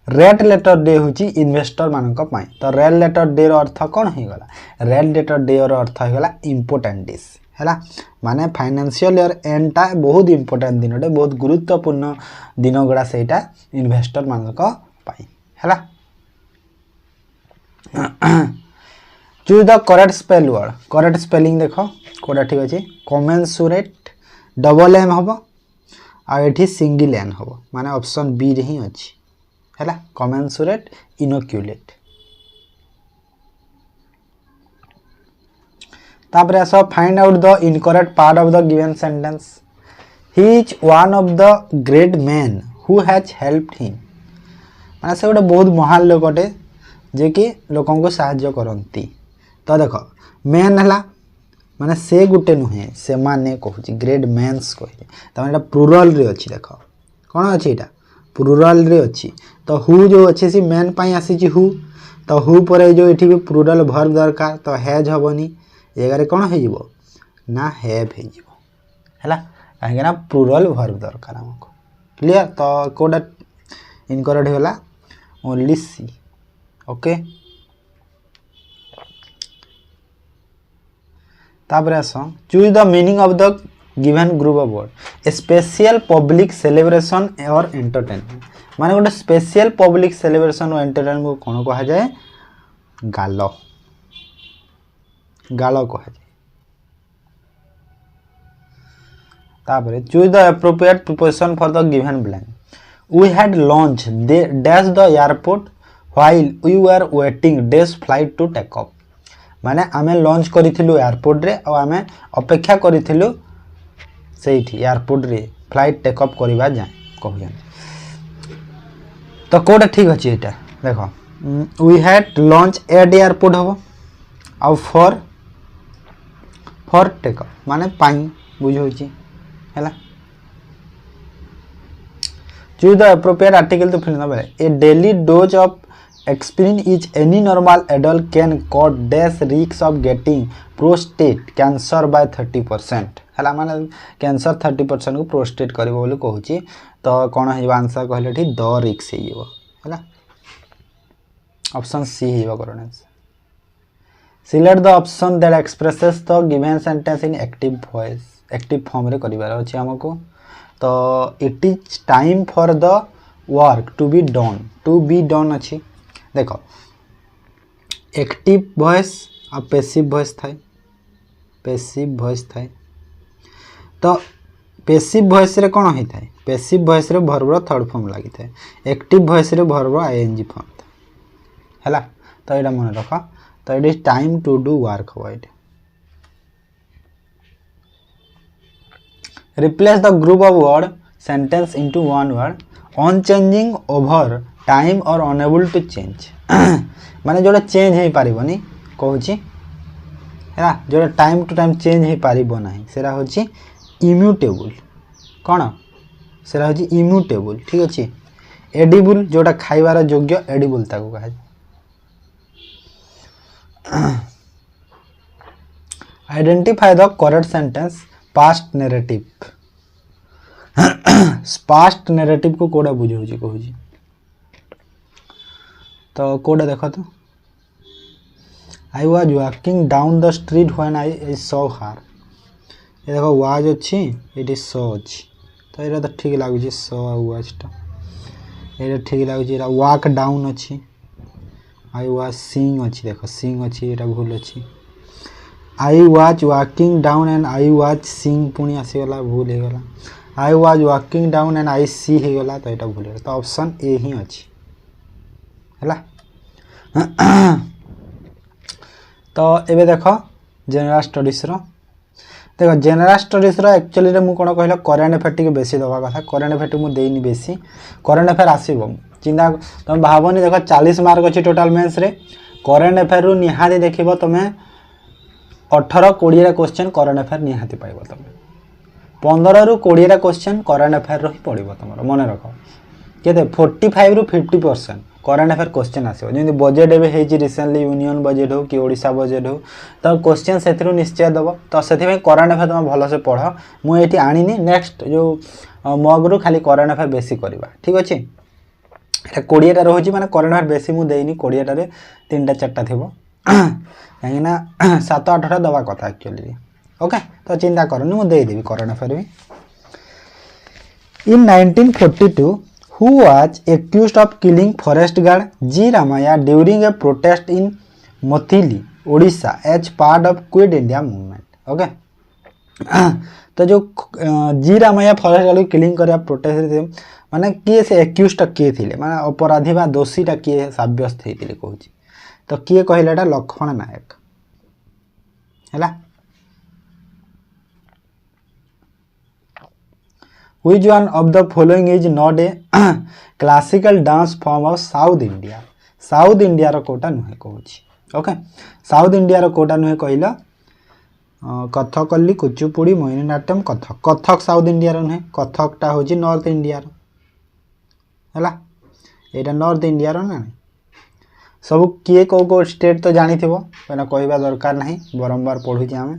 रेड लेटर डे होची इन्वेस्टर मानक पाई तो रेड लेटर डे रो अर्थ कौन हो गला रेड लेटर डे रो अर्थ हो गला इंपोर्टेंट डेज हैला माने फाइनेंशियल ईयर एंडटा बहुत इंपोर्टेंट दिनटे बहुत गुरुत्वपूर्ण दिन गुड़ा सेटा इन्वेस्टर मानक पाई हैला choose the correct spell word correct spelling देखो कोडा ठीक अछि कमेंसुरेट डबल एम हबो आ एठी सिंगल एन हबो माने ऑप्शन बी रे ही अछि हैला कमेंसुरेट इनोक्युलेट तापर आस find out the incorrect part of the given sentence he is one of the great man who has helped him माने से गोटे बहुत महान लोकटे जे कि लोकन को सहायता करती तो देख मैन है माने से गुटे नुहे से माने कहूँ ग्रेट मैन्स कहे तो प्लुरल रे अच्छी देख कौन अच्छी यहाँ प्लुरल रे अच्छी तो हु जो अच्छे सी मैन पाई आसी हु तो हु पर जो ये भी प्लुरल वर्ब दरकार तो हैज हेनी जगह कौन हो ना हैव है कहीं प्लुरल वर्ब दरकार आमको क्लियर तो कोडा इनकरेक्ट होला ओनली सी ओके तापर आस choose the meaning of the given group of word a special public celebration or entertainment माने गोटे special public celebration or entertainment को कौन कहा जाए गाल गाल कहा जाए तापर choose the appropriate preposition for the given blank we had lunch dash the airport while we were waiting days flight to take off माने आमे लॉन्च करिथिलु एयरपोर्ट रे और आमे अपेक्षा करिथिलु सेठी एयरपोर्ट रे फ्लाइट टेक ऑफ करबा जाय कहन तो कोड ठीक अछि एटा देखो we had lunch at airport हो और फॉर टेक ऑफ माने पाई बुझो छी हैला choose the appropriate article to fill in the blank a daily dose of aspirin is any normal adult can cause dash risks of getting prostate cancer by 30% हला माने कैंसर 30% को प्रोस्टेट करबो बोली कहूची तो कोन हेबा आंसर कहले ठी द रिस्क हेबो हला ऑप्शन सी हेबो करने select the option that expresses the given sentence in active voice active form रे करिवार अछि हमको तो it is time for the work to be done अच्छी देखो एक्टिव वॉइस और पैसिव वॉइस थाए तो पैसिव वॉइस रे कौन होता है पैसिव वॉइस रे वर्ब रो थर्ड फॉर्म लगी थाए एक्टिव वॉइस रे वर्ब रो आईएनजी फॉर्म था हैला तो एटा मन रख तो it is time to do work wide replace the group of word sentence into one word unchanging over time और अनेबल टू चेंज माने जोड़ा चेंज हो पारिबनी कहूची है जोड़ा टाइम टू टाइम चेंज हो पारिबो नाही सेरा होची इम्यूटेबल कौन सेरा होची इम्यूटेबल ठीक अच्छे एडिबल जोड़ा खाइबार योग्य एडिबल ताको कहा identify the correct sentence past narrative past narrative को कोडा बुझौची कहूची तो कोडा देखो तो I was walking down the street when I saw her ये देखो वाज अच्छी इट इज सॉ अच्छी तो ये तो ठीक लागुची सॉ वाजटा ये ठीक लगुच वाक डाउन अच्छी आई वाज सीइंग अच्छी देख सीइंग अच्छी ये भूल अच्छी I was walking down and I was seeing पुणी आसीगला भूल हो गला I was walking down and I see हो गला तो यहाँ भूल तो ऑप्शन ए ही अच्छी है। तो ये देख जनरल स्टडीज देख जनरल स्टडीज एक्चुअली मु कौन कहल करेन्ट अफेयर टी बेसी दवा कथा करेन्ट अफेयर मुझे देनी बेसी करेन्ट अफेयर आसब चिंता तुम भावनी देख 40 मार्क अच्छी टोटाल मेन्स रे करेन्ट अफेयर रु निहाती देख तुम 18-20 क्वेश्चन करेन्ट अफेयर निहाती पाइब तुम 15 ରୁ 20 क्वेश्चन करेन्ट अफेयर ही पड़ो तुम मन रख के 45 ରୁ 50% करेन्ट अफेयर क्वेश्चन आसो जमी बजेट एवं रिसेंटली यूनियन बजेट हो कि ओडिशा बजेट हो तो क्वेश्चन से निश्चय दब तो से करेन्ट अफेयर तुम भलसे पढ़ मुझे आनी नेक्स्ट जो मग रू खाली करेन्ट अफेयर बेसी करवा ठीक अच्छे 20टा रोचे मैंने करेन्ट अफेयर बेसी मुझे 20टारे 3टा 4टा थी कहीं 7-8टा दवा कथा एक्चुअली ओके तो चिंता करनी मुझे देदेवी करेन्ट अफेयर भी इन 1942 who was accused of killing forest guard G Ramaya during a protest in Mothili Odisha as part of Quit India movement okay तो जो जी रामैया फॉरेस्ट गार्ड किलिंग कर प्रोटेस्ट माने किए से एक्यूज किए थे माने अपराधी बा दोषीटा किए सब्यस्त होते कहूँ तो किए कहला लक्ष्मण नायक है Which one of the following is not a classical dance form of South India? South India रो कोटा नुहे कहूँ ओके साउथ इंडिया रो कोटा नुहे कहला कथकली कुचिपुड़ी मोहिनीनाट्यम कथक कथक साउथ इंडिया रो नुहे कथकटा हूँ नॉर्थ इंडिया रो है यहाँ नॉर्थ इंडिया रो ना सब किए कौ स्टेट तो जानी थो कहवा दरकार ना बारंबार पढ़ुचे आम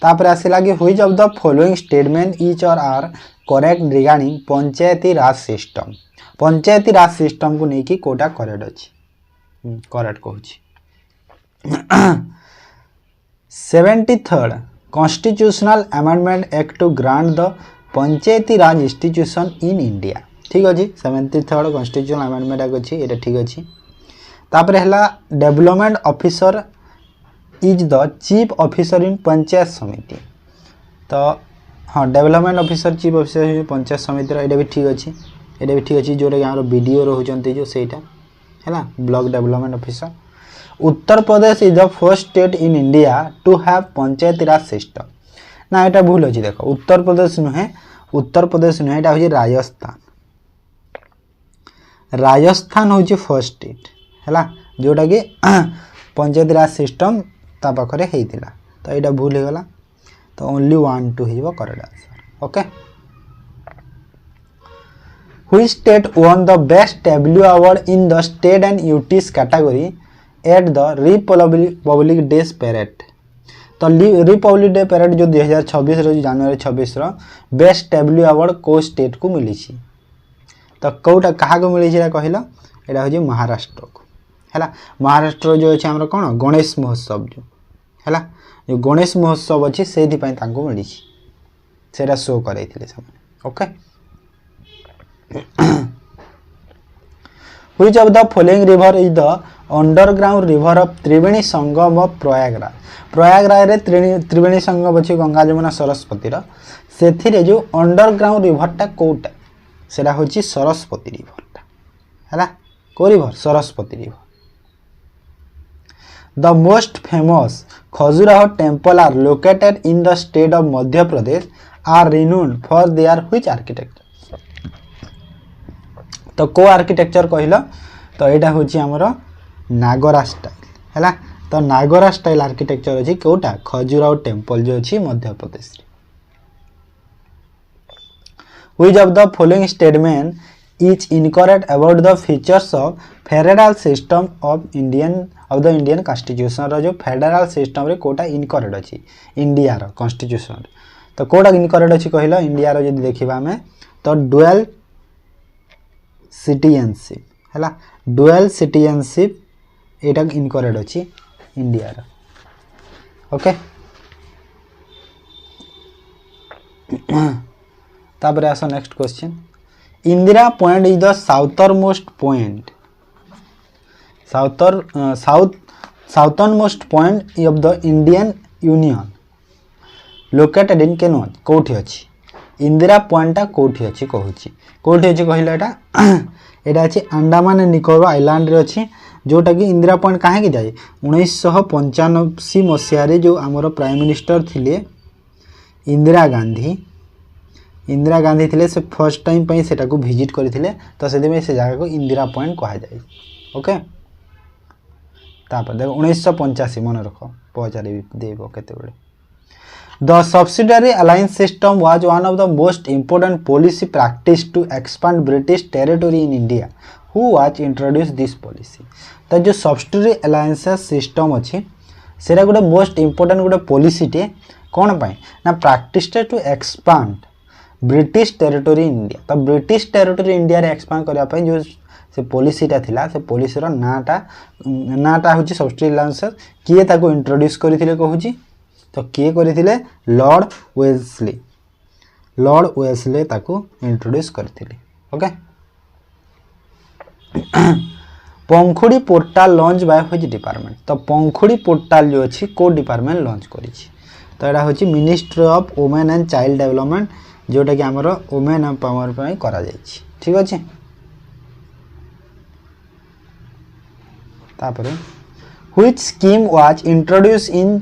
तापर आसला कि which of the following statement is or are correct regarding panchayati raj system को लेकिन कोटा करेक्ट अच्छी करेक्ट कहूँ 73rd constitutional amendment act to grant the panchayati raj institution in India ठीक अच्छे 73rd कॉन्स्टिट्यूशनल अमेंडमेंट एक्ट अच्छी ये ठीक अच्छी तापर है development officer is the chief officer in panchayat समिति तो हाँ development officer chief officer panchayat समिति ये भी ठीक अच्छे ये भी ठीक अच्छे जोटा कि आम बीडीओ रोचे जो सहीटा है block development officer Uttar Pradesh is the first state in India to have panchayati raj system ना यहाँ भूल अच्छी देख उत्तर प्रदेश नुहे यहाँ हूँ राजस्थान हूँ फर्स्ट स्टेट है जोटा कि पंचायती राज सिस्टम ता पाखरे हेइतिला तो यहाँ भूल होगला तो ओनली 1 2 हो correct answer okay which state won the best W award in the state and UTs category at the Republic days parade तो रिपब्लिक डे पैरेड जो 2026 जनवरी 26 बेस्ट डब्ल्यू अवार्ड को स्टेट को मिली तो कौटा क्या मिली कहल यहाँ हूँ महाराष्ट्र को है महाराष्ट्र जो अच्छे आम कौन गणेश महोत्सव जो है जो गणेश महोत्सव अच्छी से मिली से शो कर okay which of the following river is the underground river of Triveni Sangam of Prayagraj रे त्रिवेणी संगम अच्छी गंगा जमुना सरस्वती से जो अंडरग्राउंड रिवरटा कौटा से हूँ सरस्वती रिवरटा है को river Saraswati river The most famous Khajuraho temple are located in the state of Madhya Pradesh are renowned for their which architecture तो को आर्किटेक्चर कहल तो यहाँ हूँ आमर नागरा स्टाइल है तो नागरा स्टाइल आर्किटेक्चर अच्छी कौटा खजुराहो टेम्पल जो अच्छी Madhya Pradesh which of the following statement is incorrect about the features of federal system of the Indian constitution जो फेडरल सिस्टम रे कोटा इनकरेक्ट अच्छी इंडिया कॉन्स्टिट्यूशन तो कोटा इनकरेक्ट अच्छी कहल इंडिया जो देखा आम तो डुअल सिटीजनशिप है डुअल सिटीजनशिप यहाँ इनकरेक्ट अच्छी इंडिया ओके तापर आस next question Indira point is the southernmost point southernmost point of the Indian union located in केनो कोठी अछि इंदिरा पॉइंटा कोठी अछि कहूची कोठी अछि कहले एटा अछि अंडमान एंड निकोबार आइलैंड रे अछि जोटा कि इंदिरा पॉइंट कहाँ की जाए 1985 मसीह जो आमर प्राइम मिनिस्टर थिले इंदिरा गांधी थिले से फर्स्ट टाइम पे सेटा को विजिट करथिले तो से से जगह को इंदिरा पॉइंट कहा जाए ओके तापर देखो 1985 मन रख पचारि देबो केते बेले The subsidiary alliance system was one of the most important policy practice to expand British territory in India. Who was introduced this policy? तो जो subsidiary alliance system अच्छी सेरा गोटे most important गोटे policy टे कौन पाए ना practice to expand British territory in India. तो British territory India रे expand करया पाए जो से पॉलिसी टा थिला से पॉलिसी रो नाटा होची subsidiary alliance किए ताको इंट्रोड्यूस करिथिले कहूची तो किए करथिले लॉर्ड वेस्ले ताको इंट्रोड्यूस करथिले okay Pankhuri portal launch by which department तो पंखुड़ी पोर्टल जो अछि को डिपार्टमेंट लॉन्च करिछि तो एटा होछि ministry of women and child development जोटा कि हमरो वुमेन एम्पावर पय करा जाइछि ठीक अछि तापर which scheme was introduce in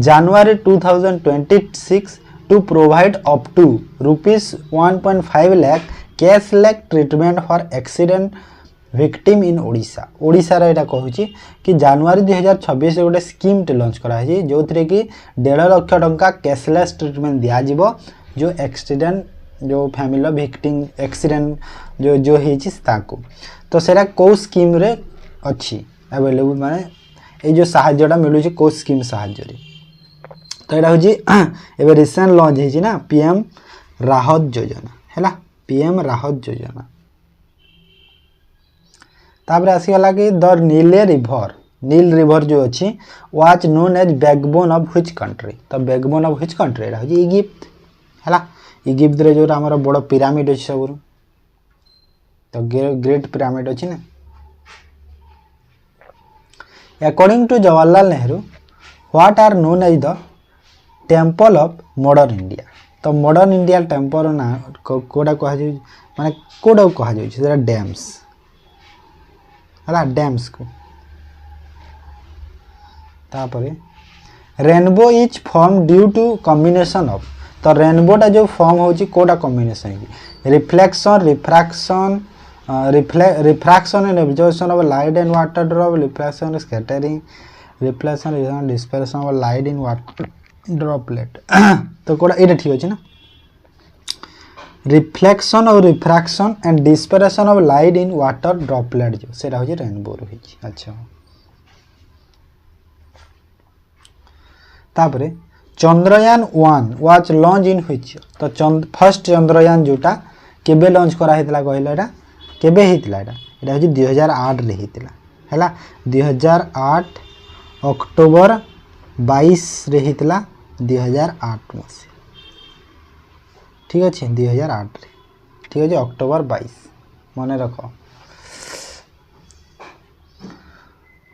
January 2026 to provide up to rupees 1.5 lakh cashless treatment for accident victim in Odisha. Odisha रे एटा कहूची कि जनवरी 2026 गोटे स्कीम टे लॉन्च करा है जो थरे कि 1.5 लाख टंका कैशलेस ट्रीटमेंट दिया जिवो जो एक्सीडेंट जो फैमिली विक्टिम एक्सीडेंट जो हेची ताको तो सेरा को स्कीम रे अछि अवेलेबल माने ए जो सहायता मिलु छी को स्कीम सहायता रे तो यहाँ हूँ एवं रिसेंट लॉन्च होती ना पीएम राहत योजना है पीएम राहत योजना तापर आसीगला कि द नील रिवर जो अच्छी was known as backbone of which country तो बैकबोन ऑफ व्हिच कंट्री यहाँ हूँ इजिप्ट है इजिप्ट रे जो आमर बड़ पिरामिड अच्छी सब तो ग्रेट पिरामिड अच्छी ना according to Jawaharlal Nehru what are known as the temple of modern India तो मॉडर्न इंडिया टेम्पल ना कोडा कहा जाय माने कोडा कहा जाय सेरा डैम्स हला डैम्स को तापरे rainbow is form due to combination of तो रेनबोटा जो फॉर्म होची कोडा combination reflection refraction refraction and absorption of light and water drop reflection scattering reflection dispersion of light in water droplet तो कोडा एटा ठीक अछि ना रिफ्लेक्शन और refraction and dispersion of light in water droplet जो सेटा होछि रेनबो रही अच्छा तापरे Chandrayaan 1 was launch in which तो फर्स्ट चंद्रयान जोटा केबे लॉन्च करा हेतला कहला एटा केबे हेतला एटा होछि 2008 रे हेतला हैला 2008 अक्टोबर 22 रे हेतला 2008 मसी ठीक अच्छे 2008 रे ठीक अच्छे अक्टोबर 22 मन रख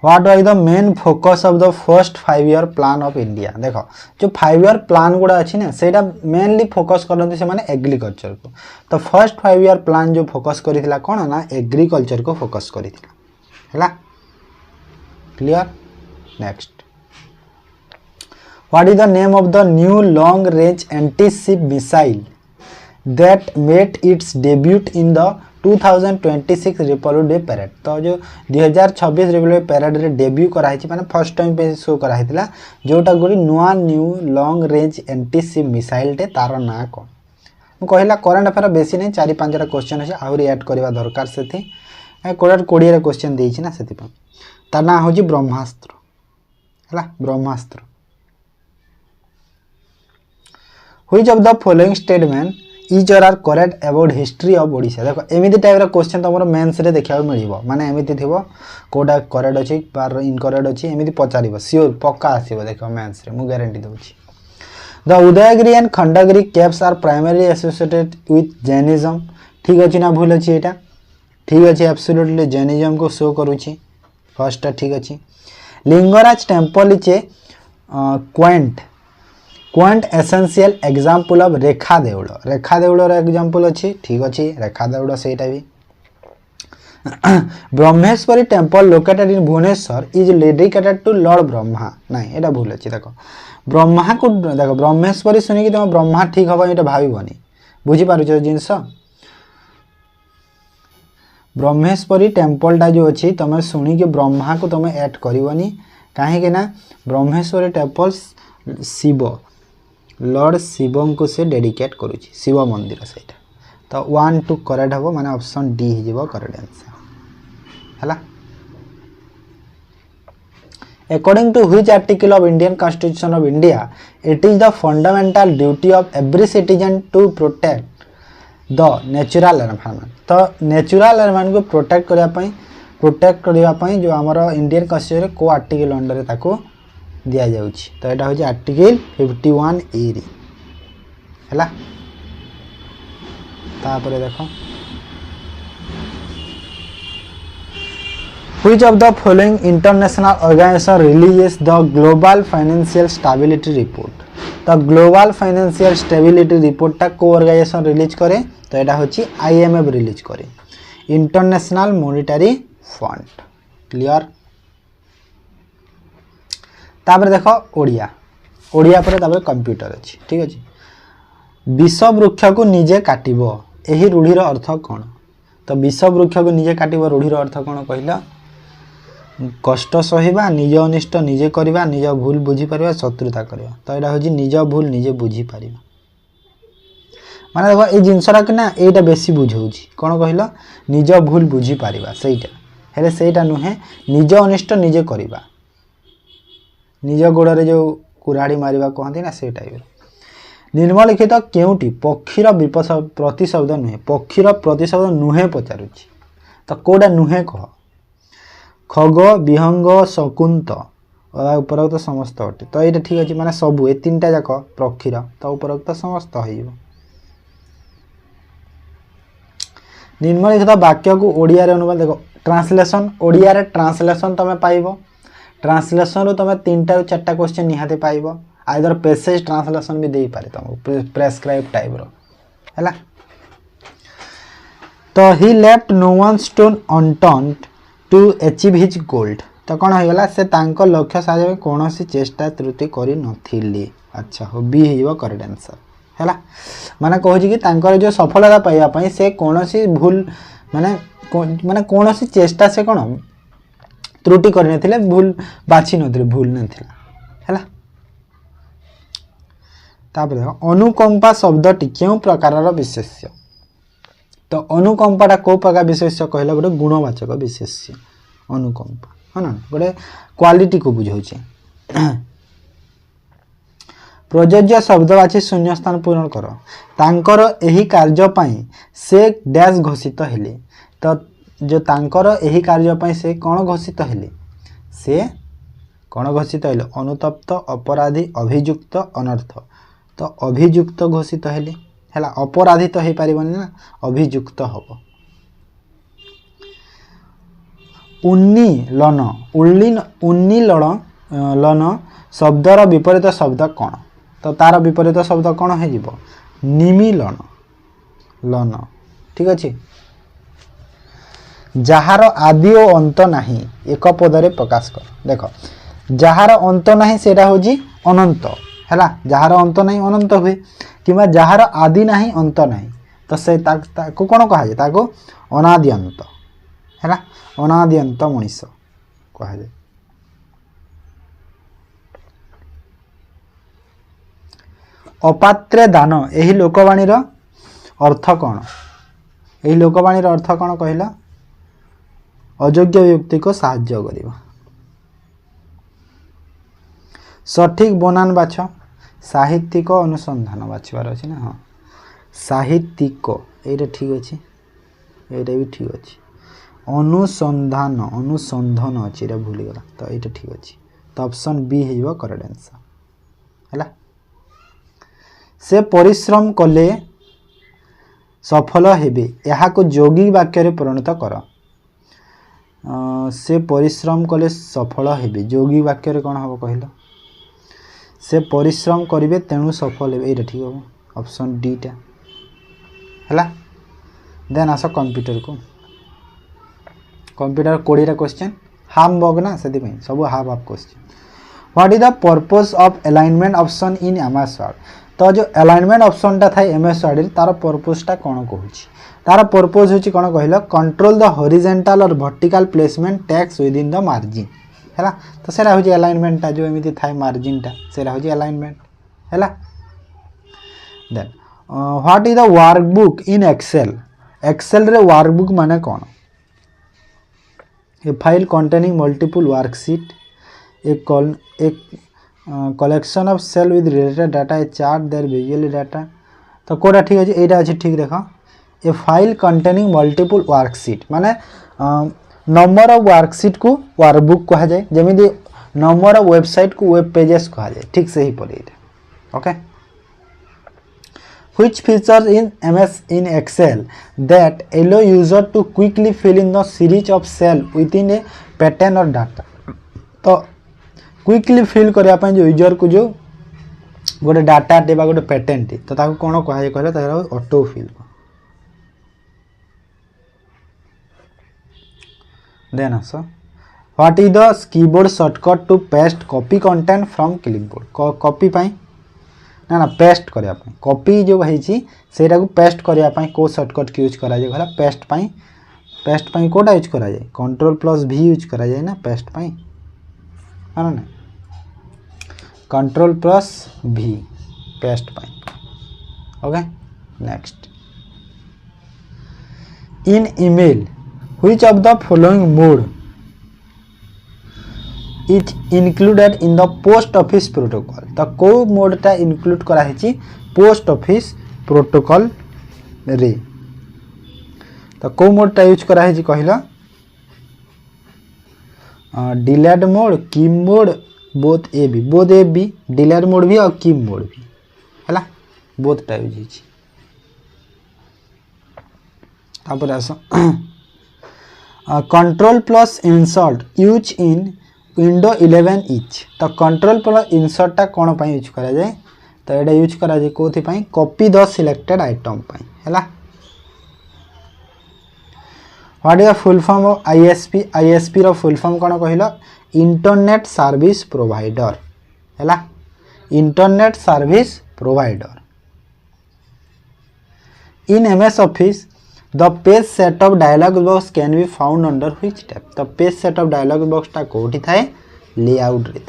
what was the main focus of the first 5 year plan of India देखो जो 5 ईयर प्लान गुड़ा अच्छी ना सेटा मेनली फोकस करते से माने एग्रीकल्चर को तो फर्स्ट 5 ईयर प्लान जो फोकस करिथिला कोन ना एग्रीकल्चर को फोकस करिथिला हैला clear next What is the name of the new long range anti-ship missile that made its debut in the 2026 Republic Day parade तो जो 2026 Republic parade रे डेब्यू कराई माने फर्स्ट टाइम पे शो कराई थिला जोटा गोरी नुआ new long range anti ship missile टे तार ना कोन मु कहला करंट अफेयर बेसी नहीं 4-5 टा क्वेश्चन अछि आउरी ऐड करबा दरकार सेथि कोडर 20 रे क्वेश्चन देछि ना सेथि पर तार ना होजी ब्रह्मास्त्र हला ब्रह्मास्त्र Which of the following statement each or are correct about history of Odisha देखो एमिति टाइप रा क्वेश्चन तमरो मेंस रे देखिया मिलिबो माने एमिति थिबो कोडा करेक्ट अछि बार इनकरेक्ट अछि एमिति पचारिबो श्योर पक्का आसीबो देखो मेंस रे मु guarantee दोछि The Udayagiri and Khandagiri caves are primarily associated with Jainism ठीक अच्छे ना भूल अच्छे यहाँ ठीक अच्छे एब्सोल्युटली जैनिज्म को शो करुच्ची फर्स्ट ठीक अच्छे Lingaraj temple is a quint quintessential example of Rekha Deula example अच्छी ठीक अच्छे रेखा देउड़ सेटा भी Brahmeshwari temple located in Bhubaneswar is dedicated to lord Brahma नहीं एटा भूल अच्छे देख ब्रह्मा को देख ब्रह्मेश्वरी शुणी तुम ब्रह्मा ठीक हम ये भावनी बुझीपार जिनस ब्रह्मेश्वरी टेम्पलटा जो अच्छी तुम शुणिकी ब्रह्मा को तुम ऐड करनी कहीं ब्रह्मेश्वरी टेम्पल शिव लॉर्ड शिव को से डेडिकेट करुच्ची शिव मंदिर से तो 1 2 करेक्ट हम माने ऑप्शन डी हो करेक्ट आंसर है according to which article of Indian constitution of India it is the fundamental duty of every citizen to protect the natural environment तो नेचुरल एनवायरनमेंट को प्रोटेक्ट करने जो आमर इंडियन कॉन्स्टिट्यूशन को आर्टिकल अंडर ताको दिया जाउछि तो यहाँ हूँ आर्टिकल 51 ए है तापर देखो Which of the following international organization releases the Global Financial Stability Report? तो Global Financial Stability Report टा को ऑर्गेनाइजेशन रिलीज करे तो यहाँ हूँ IMF रिलीज करे इंटरनेशनल मॉनिटरी फंड क्लियर तापर देखो ओडिया ओडिया पर तापर कंप्यूटर अच्छी ठीक अच्छे विष वृक्ष को निजे काटिबो एही रूढ़ीर अर्थ कौन तो विष वृक्ष को निजे काटिबो रूढ़ीर अर्थ कौन कहला कष्ट सहिबा निज अनिष्ट निजे करवा निज भूल बुझी पारिबा शत्रुता करवा तो यहाँ हूँ निज भूल निजे बुझी पारिबा माने देखो ये जिनसरा कि ना एटा बेसी बुझाऊँगी कौन कहला निज भूल बुझी पारिबा सेटा हेले सेटा नुहे निज अनिष्ट निजे करवा निज गोड़े जो कुराड़ी मारिबा कहते ना से टाइप निम्नलिखित केउटी पक्षीर प्रतिशब्द नुहे पक्षीर प्रतिशब्द नुहे पचारुची तो कोडा नुहे कह खग विहंग शकुंत उपरोक्त समस्त अटे तो ये ठीक अच्छे माने सबू ए 3टा जाक पक्षीर तो उपरोक्त समस्त हो निम्नलिखित वाक्य को ओडिया रे अनुवाद देखो ट्रांसलेशन ओडिया रे ट्रांसलेशन तुम पाइबो ट्रांसलेशन रो तुम 3टा 4टा क्वेश्चन निहाते पाइबो आइदर पैसेज ट्रांसलेशन भी दे पारे तुमको प्रेस्क्राइब टाइप रो हैला तो he left no one stone unturned to achieve his gold तो कौन हो गला से तांको लक्ष्य साधन कौन सी चेष्टा त्रुटि करी नथिली अच्छा हो बी हो करेक्ट आंसर हैला माने कहू कि तांकर जो सफलता पाइबा पई से कौन सी भूल माने माने कौन सी चेष्टा से कौन त्रुटि करने थिले भूल बाछि नथिले भूल नथिला हैला तापर देखो अनुकंपा शब्दटी क्यों प्रकारर विशेष्य तो अनुकंपाटा को प्रकार विशेष्य कहला गोटे गुणवाचक विशेष्य अनुकंपा है ना गोटे क्वालिटी को बुझाउछे प्रयोज्य शब्दवाची शून्य स्थान पूर्ण कर तांकर एही कार्य पई से डैश घोषित हेले तो जो तांकर एही कार्य पई से कौन घोषित हेले से कौन घोषित हेले अनुतप्त अपराधी अभियुक्त अनर्थ तो अभियुक्त घोषित हेले हैला अपराधी तो हे पारिबनी ना अभियुक्त हबो उन्नी लन उन्नी लन शब्दर विपरीत शब्द कौन तो तार विपरीत शब्द कौन हो जिवो निमिलन लन ठीक अच्छे जार आदि और अंत नहीं एक पदरे प्रकाश कर देख जार अंत नहीं सेटा होजी अनंत हैला जार अंत नहीं अनंत हुए किंवा जार आदि नहीं अंत नहीं तो से ताको कौन कहा जाए ताको अनादि अंत हैला अनादि अंत मनीष कहा जाए अपात्रे दान यही लोकवाणी अर्थ कौन यही लोकवाणी अर्थ कौन कहला अयोग्य व्यक्ति को साहाय्य करिबा सठिक बनान बाछ साहित्यिक अनुसंधान बाछबार अछि ना हाँ साहित्यिक एटा ठीक अछि एटा भी ठीक अछि अनुसंधान अनुसंधान अछि एटा भूली गला तो एटा ठीक अछि तो ऑप्शन बी हेइबो करेक्ट आंसर हैला से परिश्रम कले सफल हेबे यहाँ को यौगिक वाक्य परिणत कर। से परिश्रम कले सफल हेबे यौगिक वाक्य कौन हम कहल से परिश्रम करेंगे तेणु सफल हेबे ये ठीक हम ऑप्शन डी टा है। देन आस कंप्यूटर को कंप्यूटर 20 क्वेश्चन हाफ वर्क ना से सब half half question. What is the purpose of alignment option in MS word. तो जो अलाइनमेंट ऑप्शन टा था एमएस वर्ड तार पर्पस टा कौन कहूँ तार पर्पस होची कौन कहल कंट्रोल द हॉरिजॉन्टल और vertical placement text with in the margin है। तो सेरा होची अलाइनमेंट टा जो एमिति थाए मार्जिन टा सेरा होची अलाइनमेंट है। Then what is the workbook in Excel. Excel रे वर्कबुक माने कौन a file containing multiple worksheet एक collection of cell with related data a chart there visually data. तो कोटा ठीक अछि एटा अछि ठीक देख a file containing multiple worksheet माने नंबर ऑफ वर्कशीट को वर्कबुक कहा जाए जेमिति नंबर ऑफ वेबसाइट को वेब पेजेस कहा जाए ठीक से ही पड़े okay. Which features in MS in Excel that allow user to quickly fill in the series of cell within a pattern or data। तो क्विकली फिल करने ପାଇଁ जो यूजर को जो गोटे डाटा टे गोटे पैटर्न टी तो ताको कोन कहा कहले तार ऑटो फिल। देन आस what is the keyboard shortcut to paste copy content from clipboard. Copy पाई ना पेस्ट करया पाई कॉपी जो है सेटा को पेस्ट करया पाई को शॉर्टकट की यूज करा जाय पेस्ट पाई कोटा यूज करा जाय Ctrl+V यूज करा जाय ना पेस्ट पाई है ना Ctrl+V paste pi okay. Next in email which of the following mode is included in the post office protocol. तो को मोडटा इंक्लूड करा है पोस्ट ऑफिस प्रोटोकॉल रे। तो को मोडटा यूज करा है कहला delayed mode keep mode both A be delayed mode भी और कीप मोड भी है बोथ टा यूज है। आस Ctrl+ insert use in window 11 etch. तो Ctrl+ इंसर्ट टा कौन पाई यूज करा जाए तो एटा यूज करा जाए कोथि पाई कॉपी द सिलेक्टेड आइटम पाई हैला। What is the full form of ISP. ISP रो फुल फॉर्म कौन कहला इंटरनेट सर्विस प्रोवाइडर हैला internet service provider. In MS office the page set of dialog box can be found under which tab. तो page set of dialog box टा कोठी थाए लेआउट रे।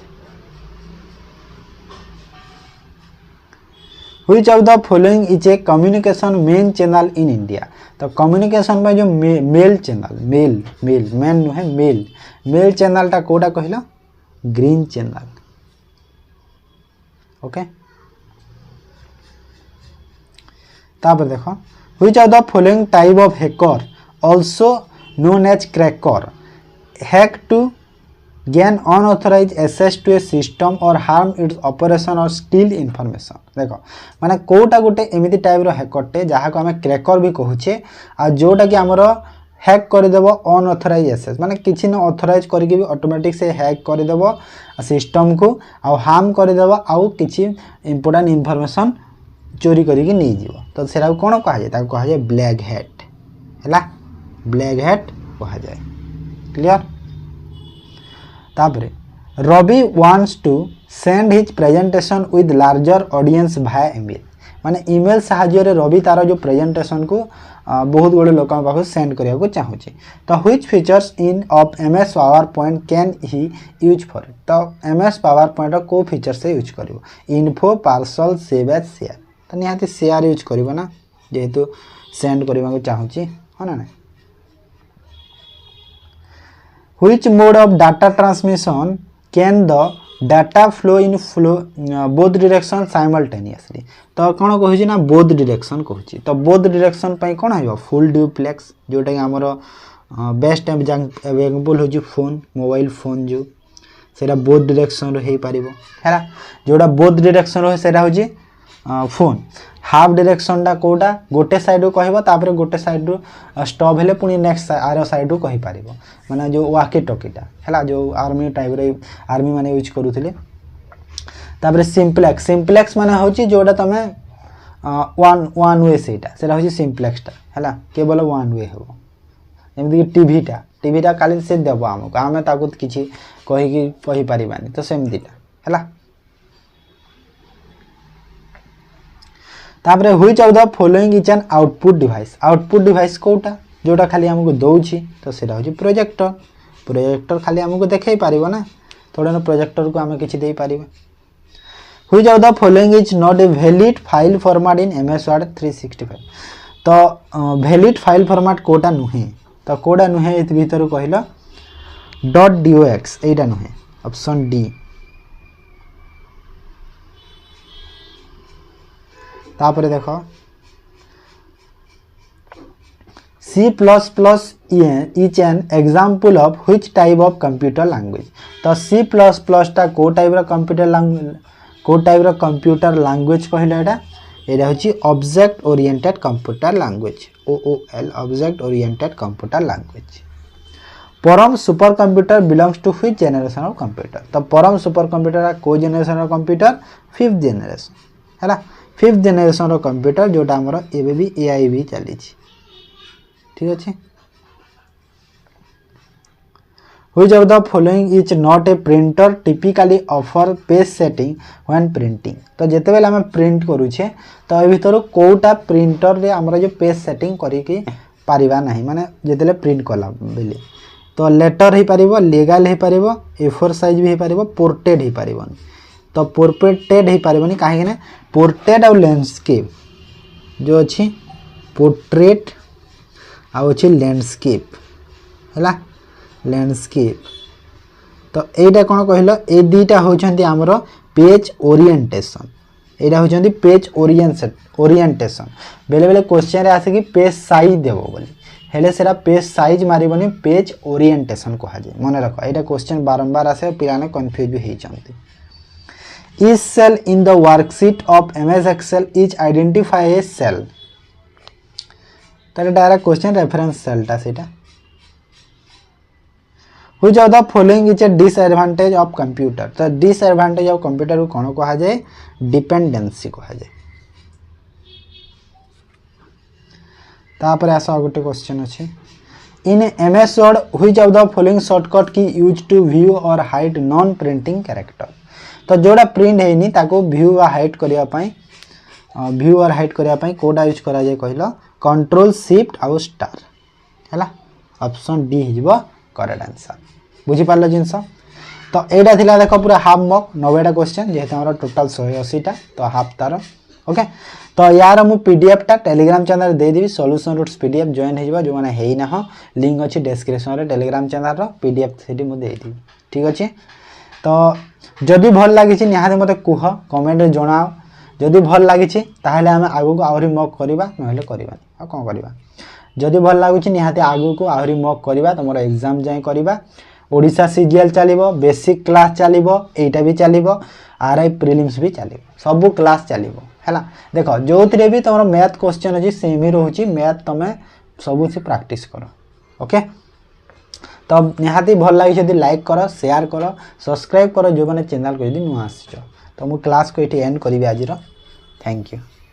Which of the following is a communication main channel in India. तो कम्युनिकेशन में जो मेल चैनल मेल मेन नुहे मेल चैनल टा कोटा कहला ग्रीन चैनल ओके। तापर देखो Which of the following type of hacker also known as cracker hack to gain unauthorized access to a system or harm its operation or steal information। देखो माने कोटा गोटे एमिति टाइप रो हैकर टे जहा को हमें क्रैकर भी कहूचे आ जोटा कि हमरो हैक कर देबो अनऑथराइज एक्सेस माने किछि न ऑथराइज करके भी ऑटोमेटिक से हैक कर देबो सिस्टम को आ हार्म कर देबो आ किछि इंपोर्टेंट इंफॉर्मेशन चोरी करिके नहीं जीव। तो सेरा कौन कहा जाए ताको कहा जाए ब्लैक हैट है ब्लैक हैट कहा जाए क्लियर। तापरे Ravi wants to send his presentation with larger audience via email माने ईमेल सहाय्य रे रवि तार जो प्रेजेंटेशन को बहुत गुड़े लोक पाख सेंड करिया को चाहूचे। तो which features in of MS PowerPoint can he use for. तो एमएस पावर पॉइंट को फीचर से यूज करिवो info parcel save as share. तो निहाती शेयर यूज करिवो ना जेहेतु सेंड करबा को चाहूची है ना। Which mode of data transmission can the data flow in flow both direction simultaneously. तो कौन कहूँ ना बोथ डायरेक्शन कहूँ। तो बोथ डायरेक्शन पाई कौन हो फुल ड्यूप्लेक्स जोटा कि आमर बेस्ट एग्जांपल हो फोन मोबाइल फोन जो सेटा बोथ डायरेक्शन हो पारिबो हैला जोटा बोथ डायरेक्शन हो सेटा हो फोन हाफ डायरेक्शन टा कोटा गोटे साइड कहबो तापर गोटे साइड स्टॉप हेले पुनी नेक्स्ट आर साइड कहि पारिबो माने जो वाकी टॉकीटा हैला जो आर्मी टाइप रे आर्मी माने यूज करूथिले तापर सिंप्लेक्स माने होची जोटा तमे वन वे सेटा होची सिंप्लेक्स टा हैला केवल वन वे हो एमदी टीवीटा काली से देबो हमको आमे ताकू किछि कहि पारिबानी तो सेमदिटा हैला तापर which of the following is an output device कोटा जोटा खाली हमको दउछि तो सेटा होछि प्रोजेक्टर खाली हमको देखै पारिबो ना थोड़ा ना प्रोजेक्टर को हमें किछि देई पारिबो which of the following is not a valid file format in MS Word 365 तो वैलिड फाइल फॉर्मेट कोटा नुहे तो कोडा नुहे इत भीतर कहला .dox एटा नुहे ऑप्शन डी तापर देखो C++ is an example of which type of computer language तो C++ टा को टाइप रो कंप्यूटर लैंग्वेज कहला एटा होची object oriented computer language OOL object oriented computer language Param super computer belongs to which generation of computer तो परम सुपर कंप्यूटर को generation of computer 5th generation हैला 5th जनरेशन रो कंप्यूटर जोटा हमर एबे भी AI भी चली छी ठीक अछि which of the following is not A printer typically offer page setting when printing तो जेते बेले हम प्रिंट करू छे तो ए भीतर कोटा प्रिंटर रे हमरा जो पेज सेटिंग करी के पारिबा नाही माने जेतेले प्रिंट कला बेले तो लेटर ही पारिबो लीगल ही पारिबो A4 साइज भी ही पारिबो पोर्ट्रेट ही पारिबोनी तो पोर्ट्रेट ही पारिबोनी काहे ने पोर्ट्रेट और लैंडस्केप जो अछि पोर्ट्रेट आ अछि लैंडस्केप हैला लैंडस्केप तो एटा कोन कहलो ए दीटा होचंती हमरो पेज ओरिएंटेशन एटा होचंती पेज ओरिएंटेशन बेले बेले क्वेश्चन रे आसे कि पेज साइज देबो बोली हेले सेरा पेज साइज मारिबोनी पेज ओरिएंटेशन कहा जाय मन रखो एटा क्वेश्चन बारंबार आसे पिलाने कंफ्यूज भी हे चंती Each cell in the worksheet of MS Excel is identify a cell तारे डायरेक्ट क्वेश्चन रेफरेंस सेल टा सेटा which of the following is A disadvantage of computer तो डिसएडवांटेज ऑफ कंप्यूटर को कोन कहा जाय डिपेंडेंसी कहा जाय तापर आसा गोटे क्वेश्चन अछि इन MS word which of the following shortcut की यूज टू व्यू और हाइड नॉन प्रिंटिंग कैरेक्टर तो जोड़ा प्रिंट हेनी ताको व्यू और हाइड करिया पई कोडा यूज करा जाय कहलो कंट्रोल शिफ्ट और स्टार हैला ऑप्शन डी हिजबो करेक्ट आंसर बुझी पारलो जिंस तो एटा थिला देखो पूरा हाफ मार्क 90 टा क्वेश्चन जेते हमरा टोटल 180 टा तो हाफ तार ओके तो यार मु पीडीएफ टा टेलीग्राम चैनल दे देबी सॉल्यूशन रूट्स पीडीएफ जॉइन हिजबो जो माने हेई ना हो लिंक अछि डिस्क्रिप्शन रे टेलीग्राम चैनल रो पीडीएफ सेठी मु दे देबी ठीक अछि तो जदि भल लागि छि निहाते मते कुह कमेंट रे जणाओ जदि भल लागि छि ताहले हम आगु को आउरी मॉक करबा नहले करबा आ कोन करबा जदि भल लागु छि निहाते आगु को आउरी मॉक करबा तमरो एग्जाम जाय करबा ओडिसा सीजीएल चलिबो बेसिक क्लास चलिबो एटा भी चलिबो आरआई प्रीलिम्स भी चलिबो सब क्लास चलिबो हैला देखो जोथरे भी तमरो मैथ क्वेश्चन अछि सेम ही रहउछि मैथ तमे सब से प्रैक्टिस करो ओके तो निहाती भल लगी जदि लाइक करो शेयर करो सब्सक्राइब करो जो माने चैनल को यदि नुआ आछो तो मु क्लास को एठी एंड करिवे आज रो थैंक यू।